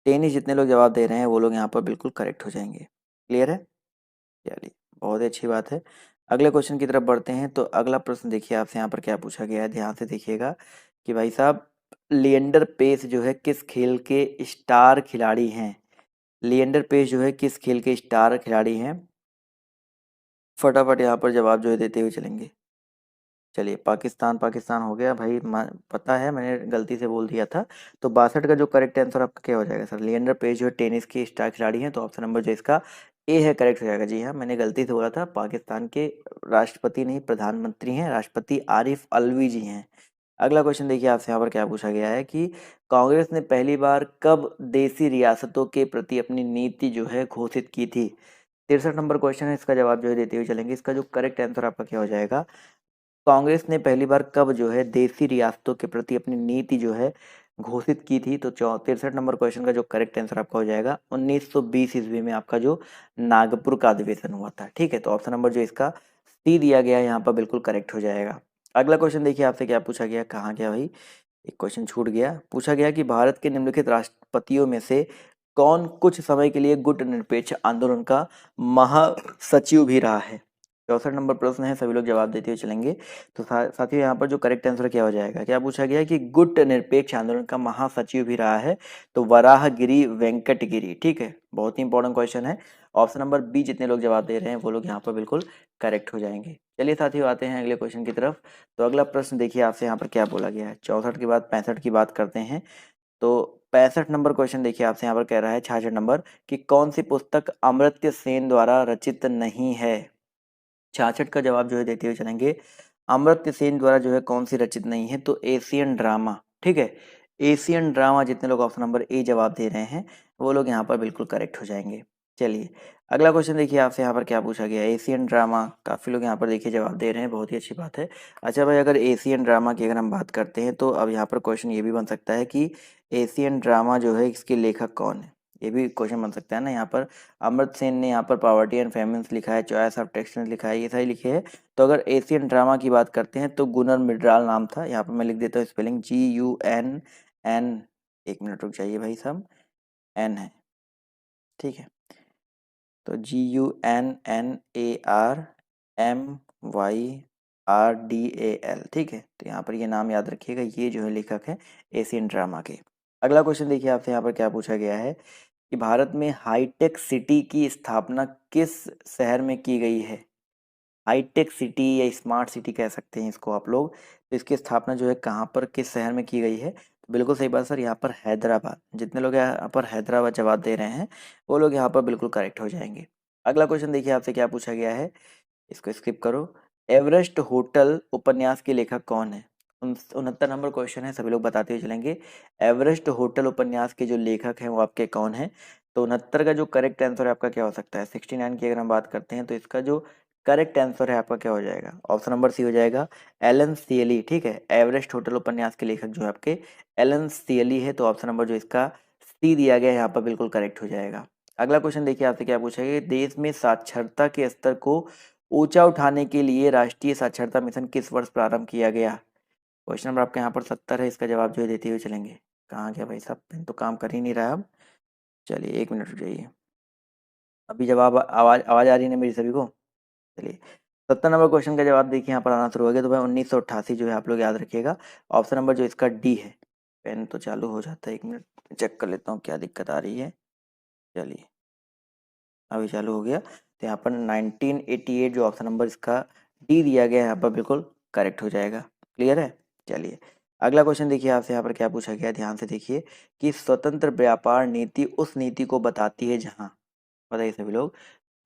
टेनिस जितने लोग जवाब दे रहे हैं वो लोग यहाँ पर बिल्कुल करेक्ट हो जाएंगे। क्लियर है? चलिए, बहुत ही अच्छी बात है। अगले क्वेश्चन की तरफ बढ़ते हैं। तो अगला प्रश्न देखिए आपसे यहाँ पर क्या पूछा गया है, ध्यान से देखिएगा कि भाई साहब, लिएंडर पेस जो है किस खेल के स्टार खिलाड़ी हैं? लिएंडर पेस जो है किस खेल के स्टार खिलाड़ी हैं? फटाफट यहाँ पर जवाब जो है देते हुए चलेंगे। चलिए, पाकिस्तान पाकिस्तान हो गया भाई, पता है मैंने गलती से बोल दिया था। तो 62 का जो करेक्ट आंसर आपका क्या हो जाएगा सर? लिएंडर पेस जो है टेनिस के स्टार खिलाड़ी हैं, तो ऑप्शन नंबर जो इसका ए है करेक्ट हो जाएगा। जी हाँ, मैंने गलती से बोला था। पाकिस्तान के राष्ट्रपति नहीं, प्रधानमंत्री हैं, राष्ट्रपति आरिफ अलवी जी हैं। अगला क्वेश्चन देखिए आपसे यहाँ पर क्या पूछा गया है कि कांग्रेस ने पहली बार कब देसी रियासतों के प्रति अपनी नीति जो है घोषित की थी? 63 नंबर क्वेश्चन है, इसका जवाब जो है देते हुए चलेंगे। इसका जो करेक्ट आंसर आपका क्या हो जाएगा? कांग्रेस ने पहली बार कब जो है देसी रियासतों के प्रति अपनी नीति जो है घोषित की थी? तो 63 नंबर क्वेश्चन का जो करेक्ट आंसर आपका हो जाएगा 1920 ईस्वी में आपका जो नागपुर का अधिवेशन हुआ था। ठीक है, तो ऑप्शन नंबर जो इसका सी दिया गया है यहाँ पर बिल्कुल करेक्ट हो जाएगा। अगला क्वेश्चन देखिए आपसे क्या पूछा गया, कहाँ गया भाई, एक क्वेश्चन छूट गया। पूछा गया कि भारत के निम्नलिखित राष्ट्रपतियों में से कौन कुछ समय के लिए गुट निरपेक्ष आंदोलन का महासचिव भी रहा है? 64 नंबर प्रश्न है, सभी लोग जवाब देते हुए चलेंगे। तो साथियों यहाँ पर जो करेक्ट आंसर क्या हो जाएगा, क्या पूछा गया कि गुट निरपेक्ष आंदोलन का महासचिव भी रहा है? तो वराहगिरी वेंकटगिरी। ठीक है, बहुत ही इंपॉर्टेंट क्वेश्चन है। ऑप्शन नंबर बी जितने लोग जवाब दे रहे हैं वो लोग यहाँ पर बिल्कुल करेक्ट हो जाएंगे। चलिए साथियों, आते हैं अगले क्वेश्चन की तरफ। तो अगला प्रश्न देखिए आपसे यहाँ पर क्या बोला गया है। 64 के बाद 65 की बात करते हैं। तो 65 नंबर क्वेश्चन देखिए आपसे यहाँ पर कह रहा है, 66 नंबर, कि कौन सी पुस्तक अमर्त्य सेन द्वारा रचित नहीं है? 66 का जवाब जो है देते हुए चलेंगे। अमर्त्य सेन द्वारा जो है कौन सी रचित नहीं है? तो एशियन ड्रामा। ठीक है, एशियन ड्रामा जितने लोग ऑप्शन नंबर ए जवाब दे रहे हैं वो लोग यहाँ पर बिल्कुल करेक्ट हो जाएंगे। चलिए, अगला क्वेश्चन देखिए आपसे यहाँ पर क्या पूछा गया है। एशियन ड्रामा, काफ़ी लोग यहाँ पर देखिए जवाब दे रहे हैं, बहुत ही अच्छी बात है। अच्छा भाई, अगर एशियन ड्रामा की अगर हम बात करते हैं तो अब यहाँ पर क्वेश्चन ये भी बन सकता है कि एशियन ड्रामा जो है इसके लेखक कौन है? ये भी क्वेश्चन बन सकता है ना। यहाँ पर अमर्त्य सेन ने यहाँ पर पॉवर्टी एंड फेमिन्स लिखा है, चॉइस ऑफ टेक्सट्स लिखा है, ये सारी लिखे है। तो अगर एशियन ड्रामा की बात करते हैं तो गुनर मिड्राल नाम था। यहाँ पर मैं लिख देता हूँ स्पेलिंग, GUNN, एक मिनट रुक जाइए भाई साहब, एन है। ठीक है, तो GUNNARMYRDAL। ठीक है, तो यहाँ पर ये नाम याद रखिएगा, ये जो है लेखक है एशियन ड्रामा के। अगला क्वेश्चन देखिए आपसे यहाँ पर क्या पूछा गया है कि भारत में हाईटेक सिटी की स्थापना किस शहर में की गई है? हाईटेक सिटी या स्मार्ट सिटी कह सकते हैं इसको आप लोग। तो इसकी स्थापना जो है कहाँ पर, किस शहर में की गई है? तो बिल्कुल सही बात सर, यहाँ पर हैदराबाद। जितने लोग यहाँ पर हैदराबाद जवाब दे रहे हैं वो लोग यहाँ पर बिल्कुल करेक्ट हो जाएंगे। अगला क्वेश्चन देखिए आपसे क्या पूछा गया है, इसको स्किप करो। एवरेस्ट होटल उपन्यास के लेखक कौन है? 69 नंबर क्वेश्चन है, सभी लोग बताते हुए चलेंगे। एवरेस्ट होटल उपन्यास के जो लेखक हैं वो आपके कौन है? तो 69 का जो करेक्ट आंसर है आपका क्या हो सकता है? 69 की अगर हम बात करते हैं तो इसका जो करेक्ट आंसर है आपका क्या हो जाएगा? ऑप्शन नंबर सी हो जाएगा, एलन सियली। ठीक है, एवरेस्ट होटल उपन्यास के लेखक जो है आपके एलन सियली है। तो ऑप्शन नंबर जो इसका सी दिया गया है यहाँ पर बिल्कुल करेक्ट हो जाएगा। अगला क्वेश्चन देखिए आपसे क्या पूछा गया, देश में साक्षरता के स्तर को ऊंचा उठाने के लिए राष्ट्रीय साक्षरता मिशन किस वर्ष प्रारंभ किया गया? क्वेश्चन नंबर आपके यहाँ पर 70 है, इसका जवाब जो है देते हुए चलेंगे। कहाँ गया भाई साहब, पेन तो काम कर ही नहीं रहा अब। चलिए, एक मिनट रुक जाइए, अभी जवाब आवाज़ आवाज़ आ रही है ना मेरी सभी को? चलिए, 70 नंबर क्वेश्चन का जवाब देखिए यहाँ पर आना शुरू हो गया। तो भाई 1988 जो है आप लोग याद रखिएगा। ऑप्शन नंबर जो इसका डी है। पेन तो चालू हो जाता है, एक मिनट चेक कर लेता हूँ क्या दिक्कत आ रही है। चलिए, अभी चालू हो गया। तो यहाँ पर 1988 जो ऑप्शन नंबर इसका डी दिया गया है यहाँ पर बिल्कुल करेक्ट हो जाएगा। क्लियर है? चलिए, अगला क्वेश्चन देखिए आपसे यहाँ पर क्या पूछा गया है, ध्यान से देखिए कि स्वतंत्र व्यापार नीति उस नीति को बताती है जहाँ, बताइए सभी लोग,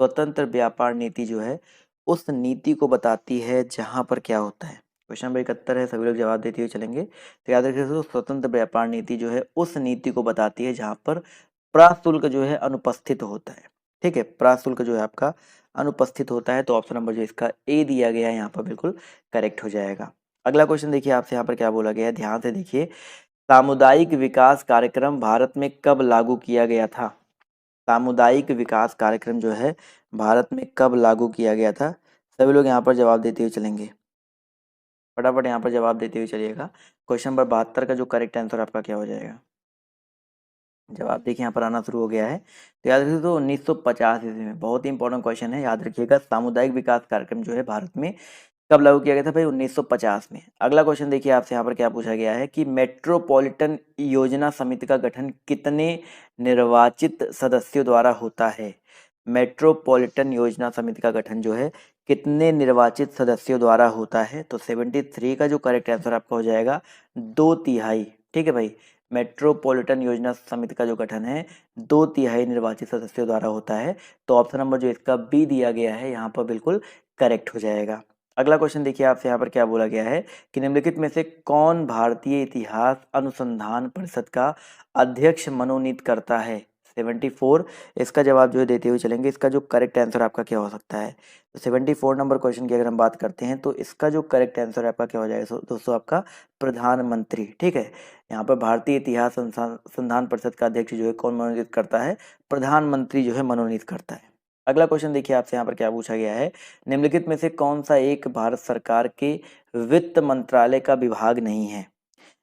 स्वतंत्र व्यापार नीति जो है उस नीति को बताती है जहाँ पर क्या होता है? क्वेश्चन नंबर 71 है, सभी लोग जवाब देते हुए चलेंगे। तो याद रखिए दोस्तों, स्वतंत्र व्यापार नीति जो है उस नीति को बताती है जहाँ पर प्राशुल्क जो है अनुपस्थित होता है। ठीक है, प्राशुल्क जो है आपका अनुपस्थित होता है। तो ऑप्शन नंबर जो इसका ए दिया गया है यहाँ पर बिल्कुल करेक्ट हो जाएगा। अगला क्वेश्चन देखिए आपसे यहाँ पर क्या बोला गया है, ध्यान से देखिए। सामुदायिक विकास कार्यक्रम भारत में कब लागू किया गया था? सामुदायिक विकास कार्यक्रम जो है भारत में कब लागू किया गया था? सभी लोग यहाँ पर जवाब देते हुए चलेंगे, फटाफट यहाँ पर जवाब देते हुए चलिएगा। क्वेश्चन नंबर 72 का जो करेक्ट आंसर आपका क्या हो जाएगा? जवाब देखिए यहाँ पर आना शुरू हो गया है। तो याद रखिए, तो 1950 ईस्वी में, बहुत ही इंपॉर्टेंट क्वेश्चन है, याद रखिएगा। सामुदायिक विकास कार्यक्रम जो है भारत में कब लागू किया गया था भाई? 1950 में। अगला क्वेश्चन देखिए आपसे यहाँ पर क्या पूछा गया है कि मेट्रोपॉलिटन योजना समिति का गठन कितने निर्वाचित सदस्यों द्वारा होता है? मेट्रोपॉलिटन योजना समिति का गठन जो है कितने निर्वाचित सदस्यों द्वारा होता है? तो 73 का जो करेक्ट आंसर आपका हो जाएगा 2/3। ठीक है भाई, मेट्रोपॉलिटन योजना समिति का जो गठन है 2/3 निर्वाचित सदस्यों द्वारा होता है। तो ऑप्शन नंबर जो इसका बी दिया गया है यहाँ पर बिल्कुल करेक्ट हो जाएगा। अगला क्वेश्चन देखिए आपसे यहाँ पर क्या बोला गया है कि निम्नलिखित में से कौन भारतीय इतिहास अनुसंधान परिषद का अध्यक्ष मनोनीत करता है? 74, इसका जवाब जो है देते हुए चलेंगे। इसका जो करेक्ट आंसर आपका क्या हो सकता है? तो 74 नंबर क्वेश्चन की अगर हम बात करते हैं तो इसका जो करेक्ट आंसर आपका क्या हो जाएगा दोस्तों? आपका प्रधानमंत्री। ठीक है, यहाँ पर भारतीय इतिहास अनुसंधान परिषद का अध्यक्ष जो है कौन मनोनीत करता है? प्रधानमंत्री जो है मनोनीत करता है। अगला क्वेश्चन देखिए आपसे यहाँ पर क्या पूछा गया है, निम्नलिखित में से कौन सा एक भारत सरकार के वित्त मंत्रालय का विभाग नहीं है?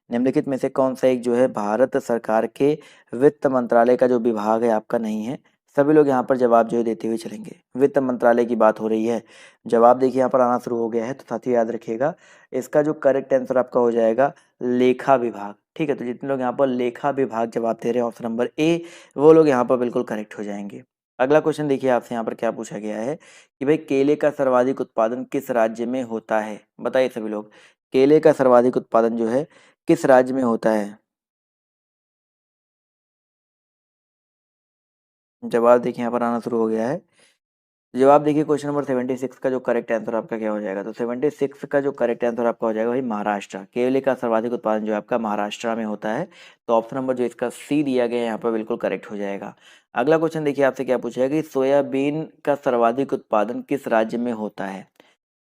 निम्नलिखित में से कौन सा एक जो है भारत सरकार के वित्त मंत्रालय का जो विभाग है आपका नहीं है? सभी लोग यहाँ पर जवाब जो है देते हुए चलेंगे। वित्त मंत्रालय की बात हो रही है, जवाब देखिए यहाँ पर आना शुरू हो गया है। तो साथियों याद रखिएगा, इसका जो करेक्ट आंसर आपका हो जाएगा लेखा विभाग। ठीक है, तो जितने लोग यहाँ पर लेखा विभाग जवाब दे रहे हैं ऑप्शन नंबर ए, वो लोग यहाँ पर बिल्कुल करेक्ट हो जाएंगे। अगला क्वेश्चन देखिए आपसे यहाँ पर क्या पूछा गया है कि भाई केले का सर्वाधिक उत्पादन किस राज्य में होता है? बताइए सभी लोग, केले का सर्वाधिक उत्पादन जो है किस राज्य में होता है? जवाब देखिए यहाँ पर आना शुरू हो गया है। जवाब देखिए क्वेश्चन नंबर 76 का जो करेक्ट आंसर आपका क्या हो जाएगा? तो 76 का जो करेक्ट आंसर आपका हो जाएगा भाई महाराष्ट्र। केले का सर्वाधिक उत्पादन जो है आपका महाराष्ट्र में होता है। तो ऑप्शन नंबर जो इसका सी दिया गया है यहाँ पर बिल्कुल करेक्ट हो जाएगा। अगला क्वेश्चन देखिए आपसे क्या पूछा है कि सोयाबीन का सर्वाधिक उत्पादन किस राज्य में होता है?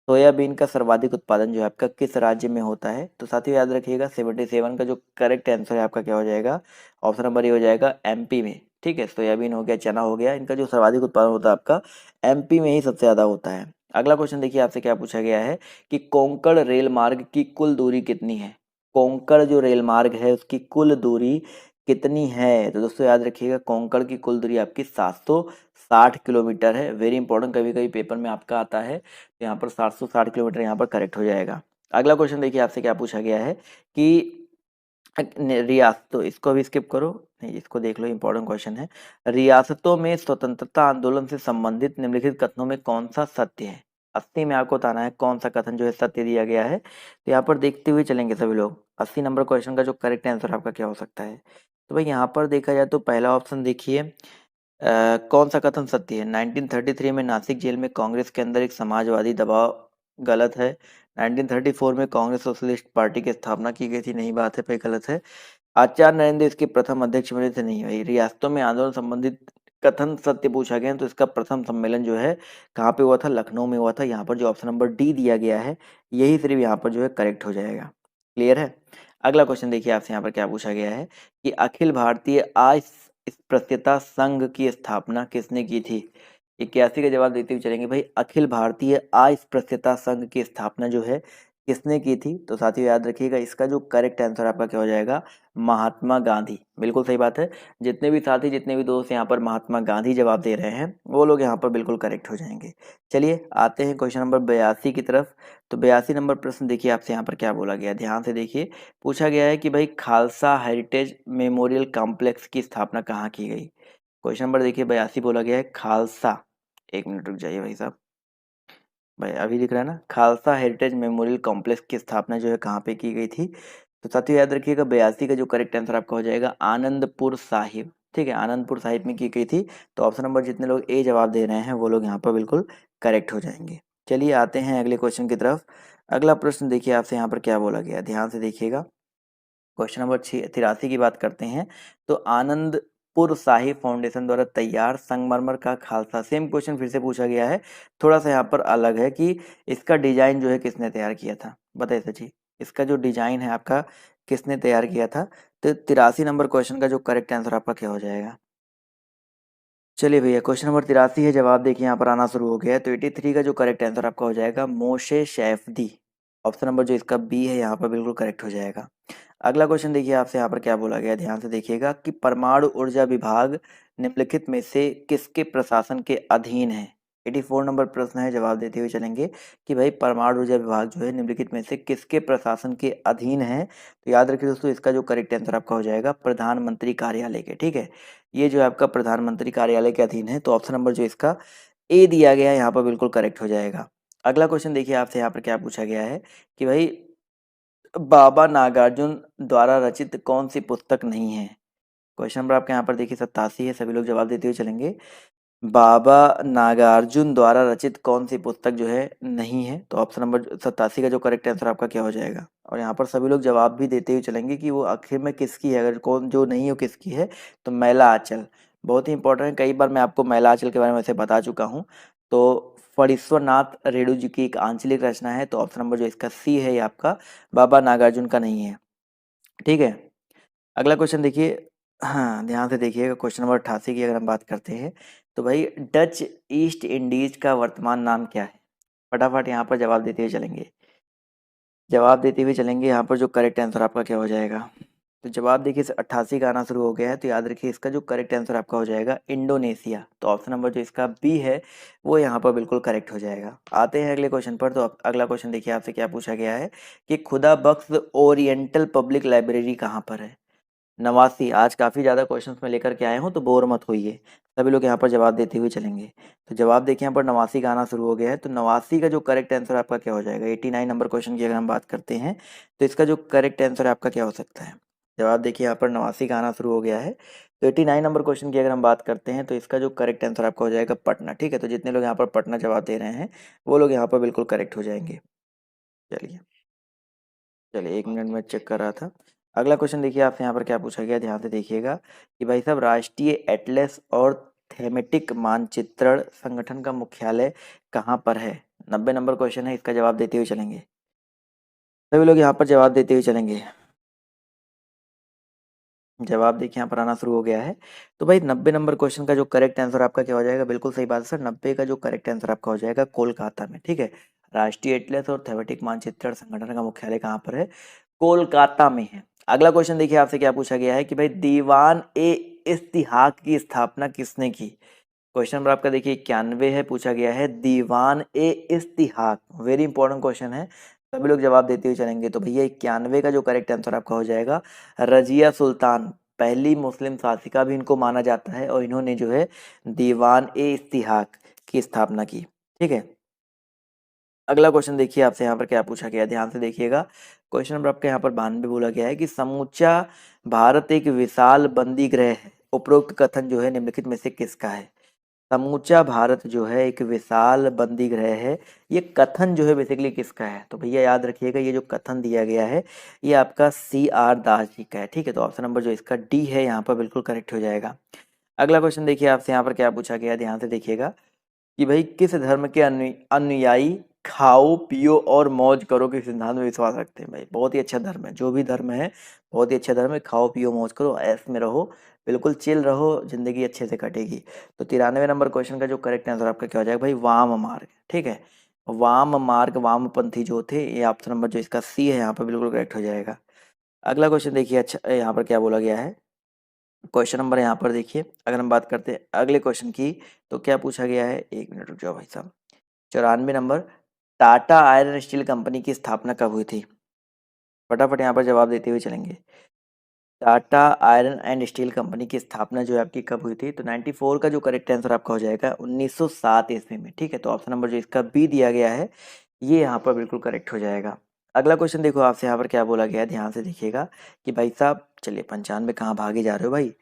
सोयाबीन का सर्वाधिक उत्पादन जो है आपका किस राज्य में होता है? तो साथियों याद रखिएगा 77 का जो करेक्ट आंसर है आपका क्या हो जाएगा? ऑप्शन नंबर ए हो जाएगा एमपी में। ठीक है, सोयाबीन हो गया, चना हो गया, इनका जो सर्वाधिक उत्पादन होता है आपका एमपी में ही सबसे ज्यादा होता है। अगला क्वेश्चन देखिए आपसे क्या पूछा गया है कि कोंकण रेल मार्ग की कुल दूरी कितनी है? कोंकण जो रेल मार्ग है उसकी कुल दूरी कितनी है? तो दोस्तों याद रखिएगा, कोंकण की कुल दूरी आपकी 760 किलोमीटर है। वेरी इंपॉर्टेंट, कभी कभी पेपर में आपका आता है, तो यहाँ पर 760 किलोमीटर यहाँ पर करेक्ट हो जाएगा। अगला क्वेश्चन देखिए आपसे क्या पूछा गया है कि रियासतों, इसको भी स्किप करो, नहीं इसको देख लो, इंपॉर्टेंट क्वेश्चन है। रियासतों में स्वतंत्रता आंदोलन से संबंधित निम्नलिखित कथनों में कौन सा सत्य है? 80 में आपको बताना है कौन सा कथन जो है सत्य दिया गया है। तो यहाँ पर देखते हुए चलेंगे सभी लोग। 80 नंबर क्वेश्चन का जो करेक्ट आंसर आपका क्या हो सकता है? तो भाई यहाँ पर देखा जाए तो पहला ऑप्शन देखिए, कौन सा कथन सत्य है? 1933 में नासिक जेल में कांग्रेस के अंदर एक समाजवादी दबाव, गलत है। 1934 में कांग्रेस सोशलिस्ट पार्टी की स्थापना की गई थी, नहीं बात है, पे गलत है। आचार्य नरेंद्र इसके प्रथम अध्यक्ष बने थे, नहीं भाई। रियासतों में आंदोलन संबंधित कथन सत्य पूछा गया है, तो इसका प्रथम सम्मेलन जो है कहाँ पे हुआ था? लखनऊ में हुआ था। यहाँ पर जो ऑप्शन नंबर डी दिया गया है यही सिर्फ यहाँ पर जो है करेक्ट हो जाएगा। क्लियर है? अगला क्वेश्चन देखिए आपसे यहाँ पर क्या पूछा गया है कि अखिल भारतीय अस्पृश्यता संघ की स्थापना किसने की थी? 81 का जवाब देते हुए चलेंगे भाई, अखिल भारतीय अस्पृश्यता संघ की स्थापना जो है किसने की थी? तो साथियों याद रखिएगा, इसका जो करेक्ट आंसर आपका क्या हो जाएगा? महात्मा गांधी। बिल्कुल सही बात है। जितने भी साथी, जितने भी दोस्त यहाँ पर महात्मा गांधी जवाब दे रहे हैं वो लोग यहाँ पर बिल्कुल करेक्ट हो जाएंगे। चलिए आते हैं क्वेश्चन नंबर 82 की तरफ। तो 82 नंबर प्रश्न देखिए आपसे यहाँ पर क्या बोला गया, ध्यान से देखिए। पूछा गया है कि भाई खालसा हेरिटेज मेमोरियल कॉम्प्लेक्स की स्थापना कहाँ की गई? क्वेश्चन नंबर देखिए 82 बोला गया है खालसा, एक मिनट रुक जाइए भाई साहब, भाई अभी दिख रहा है ना, खालसा हेरिटेज मेमोरियल कॉम्प्लेक्स की स्थापना जो है कहाँ पे की गई थी? तो साथियों याद रखिएगा 82 का जो करेक्ट आंसर आपका हो जाएगा आनंदपुर साहिब। ठीक है, आनंदपुर साहिब में की गई थी। तो ऑप्शन नंबर जितने लोग ए जवाब दे रहे हैं वो लोग यहाँ पर बिल्कुल करेक्ट हो जाएंगे। चलिए आते हैं अगले क्वेश्चन की तरफ। अगला प्रश्न देखिए आपसे यहाँ पर क्या बोला गया, ध्यान से देखिएगा। क्वेश्चन नंबर 83 की बात करते हैं। तो आनंदपुर साहिब फाउंडेशन द्वारा तैयार संगमरमर का खालसा, सेम क्वेश्चन फिर से पूछा गया है, थोड़ा सा यहाँ पर अलग है कि इसका डिजाइन जो है किसने तैयार किया था? बताइए सची, इसका जो डिजाइन है आपका किसने तैयार किया था? तो 83 नंबर क्वेश्चन का जो करेक्ट आंसर आपका क्या हो जाएगा? चलिए भैया, क्वेश्चन नंबर 83 है, जवाब देखिए यहाँ पर आना शुरू हो गया है। तो 83 का जो करेक्ट आंसर आपका हो जाएगा मोशे शैफदी। ऑप्शन नंबर जो इसका बी है यहाँ पर बिल्कुल करेक्ट हो जाएगा। अगला क्वेश्चन देखिए आपसे यहाँ पर क्या बोला गया है, ध्यान से देखिएगा कि परमाणु ऊर्जा विभाग निम्नलिखित में से किसके प्रशासन के अधीन है। 84 नंबर प्रश्न है, जवाब देते हुए चलेंगे कि भाई परमाणु ऊर्जा विभाग जो है निम्नलिखित में से किसके प्रशासन के अधीन है। तो याद रखिए दोस्तों, इसका जो करेक्ट आंसर आपका हो जाएगा प्रधानमंत्री कार्यालय के। ठीक है, ये जो है आपका प्रधानमंत्री कार्यालय के अधीन है। तो ऑप्शन नंबर जो इसका ए दिया गया है यहाँ पर बिल्कुल करेक्ट हो जाएगा। अगला क्वेश्चन देखिए आपसे यहाँ पर क्या पूछा गया है कि भाई बाबा नागार्जुन द्वारा रचित कौन सी पुस्तक नहीं है। क्वेश्चन नंबर आपके यहाँ पर देखिए 87 है, सभी लोग जवाब देते हुए चलेंगे। बाबा नागार्जुन द्वारा रचित कौन सी पुस्तक जो है नहीं है। तो ऑप्शन नंबर 87 का जो करेक्ट आंसर आपका क्या हो जाएगा। और यहाँ पर सभी लोग जवाब भी देते हुए चलेंगे कि वो आखिर में किसकी है, अगर कौन जो नहीं हो किसकी है तो मैला आंचल। बहुत ही इंपॉर्टेंट है, कई बार मैं आपको मैला आंचल के बारे में वैसे बता चुका हूँ। तो फणीश्वरनाथ रेणु जी की एक आंचलिक रचना है। तो ऑप्शन नंबर जो इसका सी है ये आपका बाबा नागार्जुन का नहीं है। ठीक है, अगला क्वेश्चन देखिए, हाँ ध्यान से देखिएगा। क्वेश्चन नंबर 88 की अगर हम बात करते हैं तो भाई डच ईस्ट इंडीज का वर्तमान नाम क्या है। फटाफट यहाँ पर जवाब देते हुए चलेंगे, जवाब देते हुए चलेंगे यहाँ पर जो करेक्ट आंसर आपका क्या हो जाएगा। तो जवाब देखिए 88 का आना शुरू हो गया है। तो याद रखिए इसका जो करेक्ट आंसर आपका हो जाएगा इंडोनेशिया। तो ऑप्शन नंबर जो इसका बी है वो यहाँ पर बिल्कुल करेक्ट हो जाएगा। आते हैं अगले क्वेश्चन पर। तो अगला क्वेश्चन देखिए आपसे क्या पूछा गया है कि खुदा बख्श ओरिएंटल पब्लिक लाइब्रेरी कहाँ पर है। नवासी, आज काफ़ी ज़्यादा क्वेश्चंस मैं लेकर के आया हूँ तो बोर मत होइए, सभी लोग यहाँ पर जवाब देते हुए चलेंगे। तो जवाब देखिए यहाँ पर नवासी का आना शुरू हो गया है। तो नवासी का जो करेक्ट आंसर आपका क्या हो जाएगा। 89 नंबर क्वेश्चन की अगर हम बात करते हैं तो इसका जो करेक्ट आंसर आपका क्या हो सकता है। जवाब देखिए यहाँ पर नवासी का आना शुरू हो गया है। तो 89 नंबर क्वेश्चन की अगर हम बात करते हैं तो इसका जो करेक्ट आंसर आपका हो जाएगा पटना। ठीक है, तो जितने लोग यहाँ पर पटना जवाब दे रहे हैं वो लोग यहाँ पर बिल्कुल करेक्ट हो जाएंगे। चलिए चलिए, 1 मिनट में चेक कर रहा था। अगला क्वेश्चन देखिए आपसे यहाँ पर क्या पूछा गया, ध्यान से देखिएगा कि भाई साहब राष्ट्रीय एटलस और थेमेटिक मानचित्रण संगठन का मुख्यालय कहाँ पर है। 90 नंबर क्वेश्चन है, इसका जवाब देते हुए चलेंगे, सभी लोग यहाँ पर जवाब देते हुए चलेंगे। जवाब देखिए यहाँ पर आना शुरू हो गया है। तो भाई 90 नंबर क्वेश्चन का जो करेक्ट आंसर आपका क्या हो जाएगा, बिल्कुल सही बात है सर, 90 का जो करेक्ट आंसर आपका हो जाएगा कोलकाता में। ठीक है, राष्ट्रीय एटलस और थेमेटिक मानचित्रण संगठन का मुख्यालय कहाँ पर है, कोलकाता में है। अगला क्वेश्चन देखिए आपसे क्या पूछा गया है कि भाई दीवान ए इस्तिहाक की स्थापना किसने की। क्वेश्चन नंबर आपका देखिए 91 है, पूछा गया है दीवान ए इस्तिहाक, वेरी इंपॉर्टेंट क्वेश्चन है, सभी लोग जवाब देते हुए चलेंगे। तो भैया 91 का जो करेक्ट आंसर आपका हो जाएगा रजिया सुल्तान, पहली मुस्लिम शासिका भी इनको माना जाता है और इन्होंने जो है दीवान ए इस्तिहाक की स्थापना की। ठीक है, अगला क्वेश्चन देखिए आपसे यहाँ पर क्या पूछा गया, ध्यान से देखिएगा। क्वेश्चन नंबर आपके यहाँ पर 92 बोला गया है कि समूचा भारत एक विशाल बंदी गृह है, उपरोक्त कथन जो है निम्नलिखित में से किसका है। समूचा भारत जो है एक विशाल बंदी गृह है, ये कथन जो है बेसिकली किसका है। तो भैया याद रखिएगा ये जो कथन दिया गया है ये आपका CR दास जी का है। ठीक है, तो ऑप्शन नंबर जो इसका डी है यहाँ पर बिल्कुल करेक्ट हो जाएगा। अगला क्वेश्चन देखिए आपसे यहाँ पर क्या पूछा गया, ध्यान से देखिएगा कि भाई किस धर्म के अनुयायी खाओ पियो और मौज करो के सिद्धांत में विश्वास रखते हैं। भाई बहुत ही अच्छा धर्म है, जो भी धर्म है बहुत ही अच्छा धर्म है, खाओ पियो मौज करो, ऐश में रहो, बिल्कुल चिल रहो, जिंदगी अच्छे से कटेगी। तो 93 नंबर क्वेश्चन का जो करेक्ट आंसर आपका क्या हो जाएगा भाई वाम मार्ग। ठीक है, वाम मार्ग वामपंथी जो थे, ये ऑप्शन नंबर जो इसका सी है यहाँ पर बिल्कुल करेक्ट हो जाएगा। अगला क्वेश्चन देखिए, अच्छा यहाँ पर क्या बोला गया है, क्वेश्चन नंबर यहाँ पर देखिए अगर हम बात करते हैं अगले क्वेश्चन की तो क्या पूछा गया है, 1 मिनट रुक जाओ भाई साहब। 94 number, Tata iron steel company की स्थापना कब हुई थी। फटाफट यहाँ पर जवाब देते हुए चलेंगे। Tata iron and steel company की स्थापना जो है आपकी कब हुई थी। तो 94 का जो करेक्ट आंसर आपका हो जाएगा 1907 ईस्वी में। ठीक है, तो ऑप्शन नंबर जो इसका बी दिया गया है ये यहाँ पर बिल्कुल करेक्ट हो जाएगा। अगला क्वेश्चन देखो आपसे यहाँ पर क्या बोला गया है, ध्यान से देखिएगा कि भाई साहब चलिए 95 कहाँ भागे जा रहे हो भाई।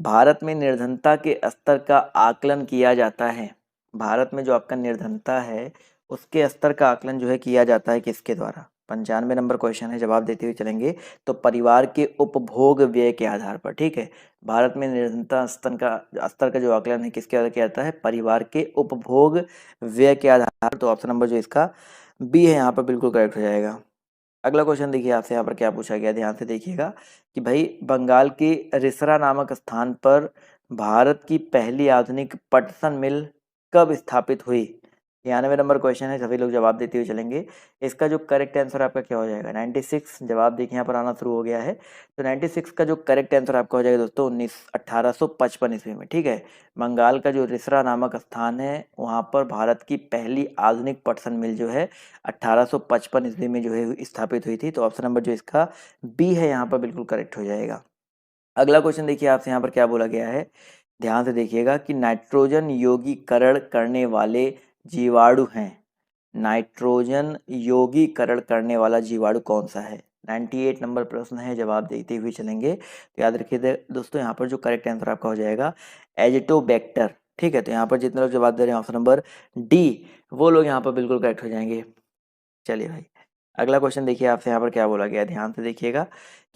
भारत में निर्धनता के स्तर का आकलन किया जाता है, भारत में जो आपका निर्धनता है उसके स्तर का आकलन जो है किया जाता है किसके द्वारा। 95 नंबर क्वेश्चन है, जवाब देते हुए चलेंगे। तो परिवार के उपभोग व्यय के आधार पर। ठीक है, भारत में निर्धनता स्तर का जो आकलन है किसके आधार किया जाता है, परिवार के उपभोग व्यय के आधार पर। तो ऑप्शन नंबर जो इसका बी है यहाँ पर बिल्कुल करेक्ट हो जाएगा। अगला क्वेश्चन देखिए आपसे यहाँ पर क्या पूछा गया, ध्यान से देखिएगा कि भाई बंगाल के रिसरा नामक स्थान पर भारत की पहली आधुनिक पटसन मिल कब स्थापित हुई? 93 नंबर क्वेश्चन है, सभी लोग जवाब देते हुए चलेंगे। इसका जो करेक्ट आंसर आपका क्या हो जाएगा? 96 जवाब देखिए यहाँ पर आना शुरू हो गया है। तो 96 का जो करेक्ट आंसर आपका हो जाएगा दोस्तों 1855 ईस्वी में, ठीक है। बंगाल का जो रिसरा नामक स्थान है वहाँ पर भारत की पहली आधुनिक पटसन मिल जो है 1855 ईस्वी में जो है स्थापित हुई थी। तो ऑप्शन नंबर जो इसका बी है यहाँ पर बिल्कुल करेक्ट हो जाएगा। अगला क्वेश्चन देखिए आपसे यहाँ पर क्या बोला गया है, ध्यान से देखिएगा कि नाइट्रोजन यौगीकरण करने वाले जीवाणु हैं। नाइट्रोजन यौगीकरण करने वाला जीवाणु कौन सा है? 98 नंबर प्रश्न है, जवाब देते हुए चलेंगे। तो याद रखिए दोस्तों यहाँ पर जो करेक्ट आंसर आपका हो जाएगा एजिटोबैक्टर, ठीक है। तो यहाँ पर जितने लोग जवाब दे रहे हैं ऑप्शन नंबर डी, वो लोग यहाँ पर बिल्कुल करेक्ट हो जाएंगे। चलिए भाई, अगला क्वेश्चन देखिए आपसे यहाँ पर क्या बोला गया है, ध्यान से देखिएगा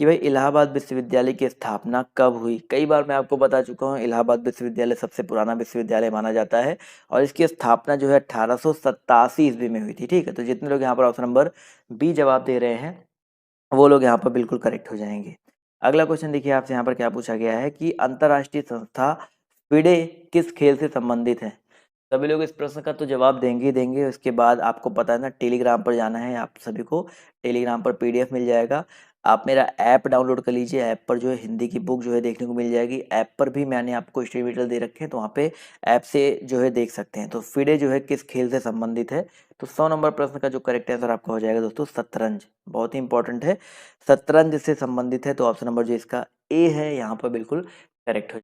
कि भाई इलाहाबाद विश्वविद्यालय की स्थापना कब हुई? कई बार मैं आपको बता चुका हूँ, इलाहाबाद विश्वविद्यालय सबसे पुराना विश्वविद्यालय माना जाता है और इसकी स्थापना जो है 1887 ईस्वी में हुई थी, ठीक है। तो जितने लोग यहाँ पर ऑप्शन नंबर बी जवाब दे रहे हैं वो लोग यहाँ पर बिल्कुल करेक्ट हो जाएंगे। अगला क्वेश्चन देखिए आपसे यहाँ पर क्या पूछा गया है कि अंतर्राष्ट्रीय संस्था फिडे किस खेल से संबंधित है? सभी लोग इस प्रश्न का तो जवाब देंगे ही देंगे। उसके बाद आपको पता है ना, टेलीग्राम पर जाना है, आप सभी को टेलीग्राम पर पीडीएफ मिल जाएगा। आप मेरा ऐप डाउनलोड कर लीजिए, ऐप पर जो है हिंदी की बुक जो है देखने को मिल जाएगी। ऐप पर भी मैंने आपको स्टडी मटेरियल दे रखे हैं, तो वहाँ पे ऐप से जो है देख सकते हैं। तो फिडे जो है किस खेल से संबंधित है? तो 100 नंबर प्रश्न का जो करेक्ट आंसर आपका हो जाएगा दोस्तों शतरंज, बहुत ही इंपॉर्टेंट है, शतरंज से संबंधित है। तो ऑप्शन नंबर जो इसका ए है यहाँ पर बिल्कुल करेक्ट हो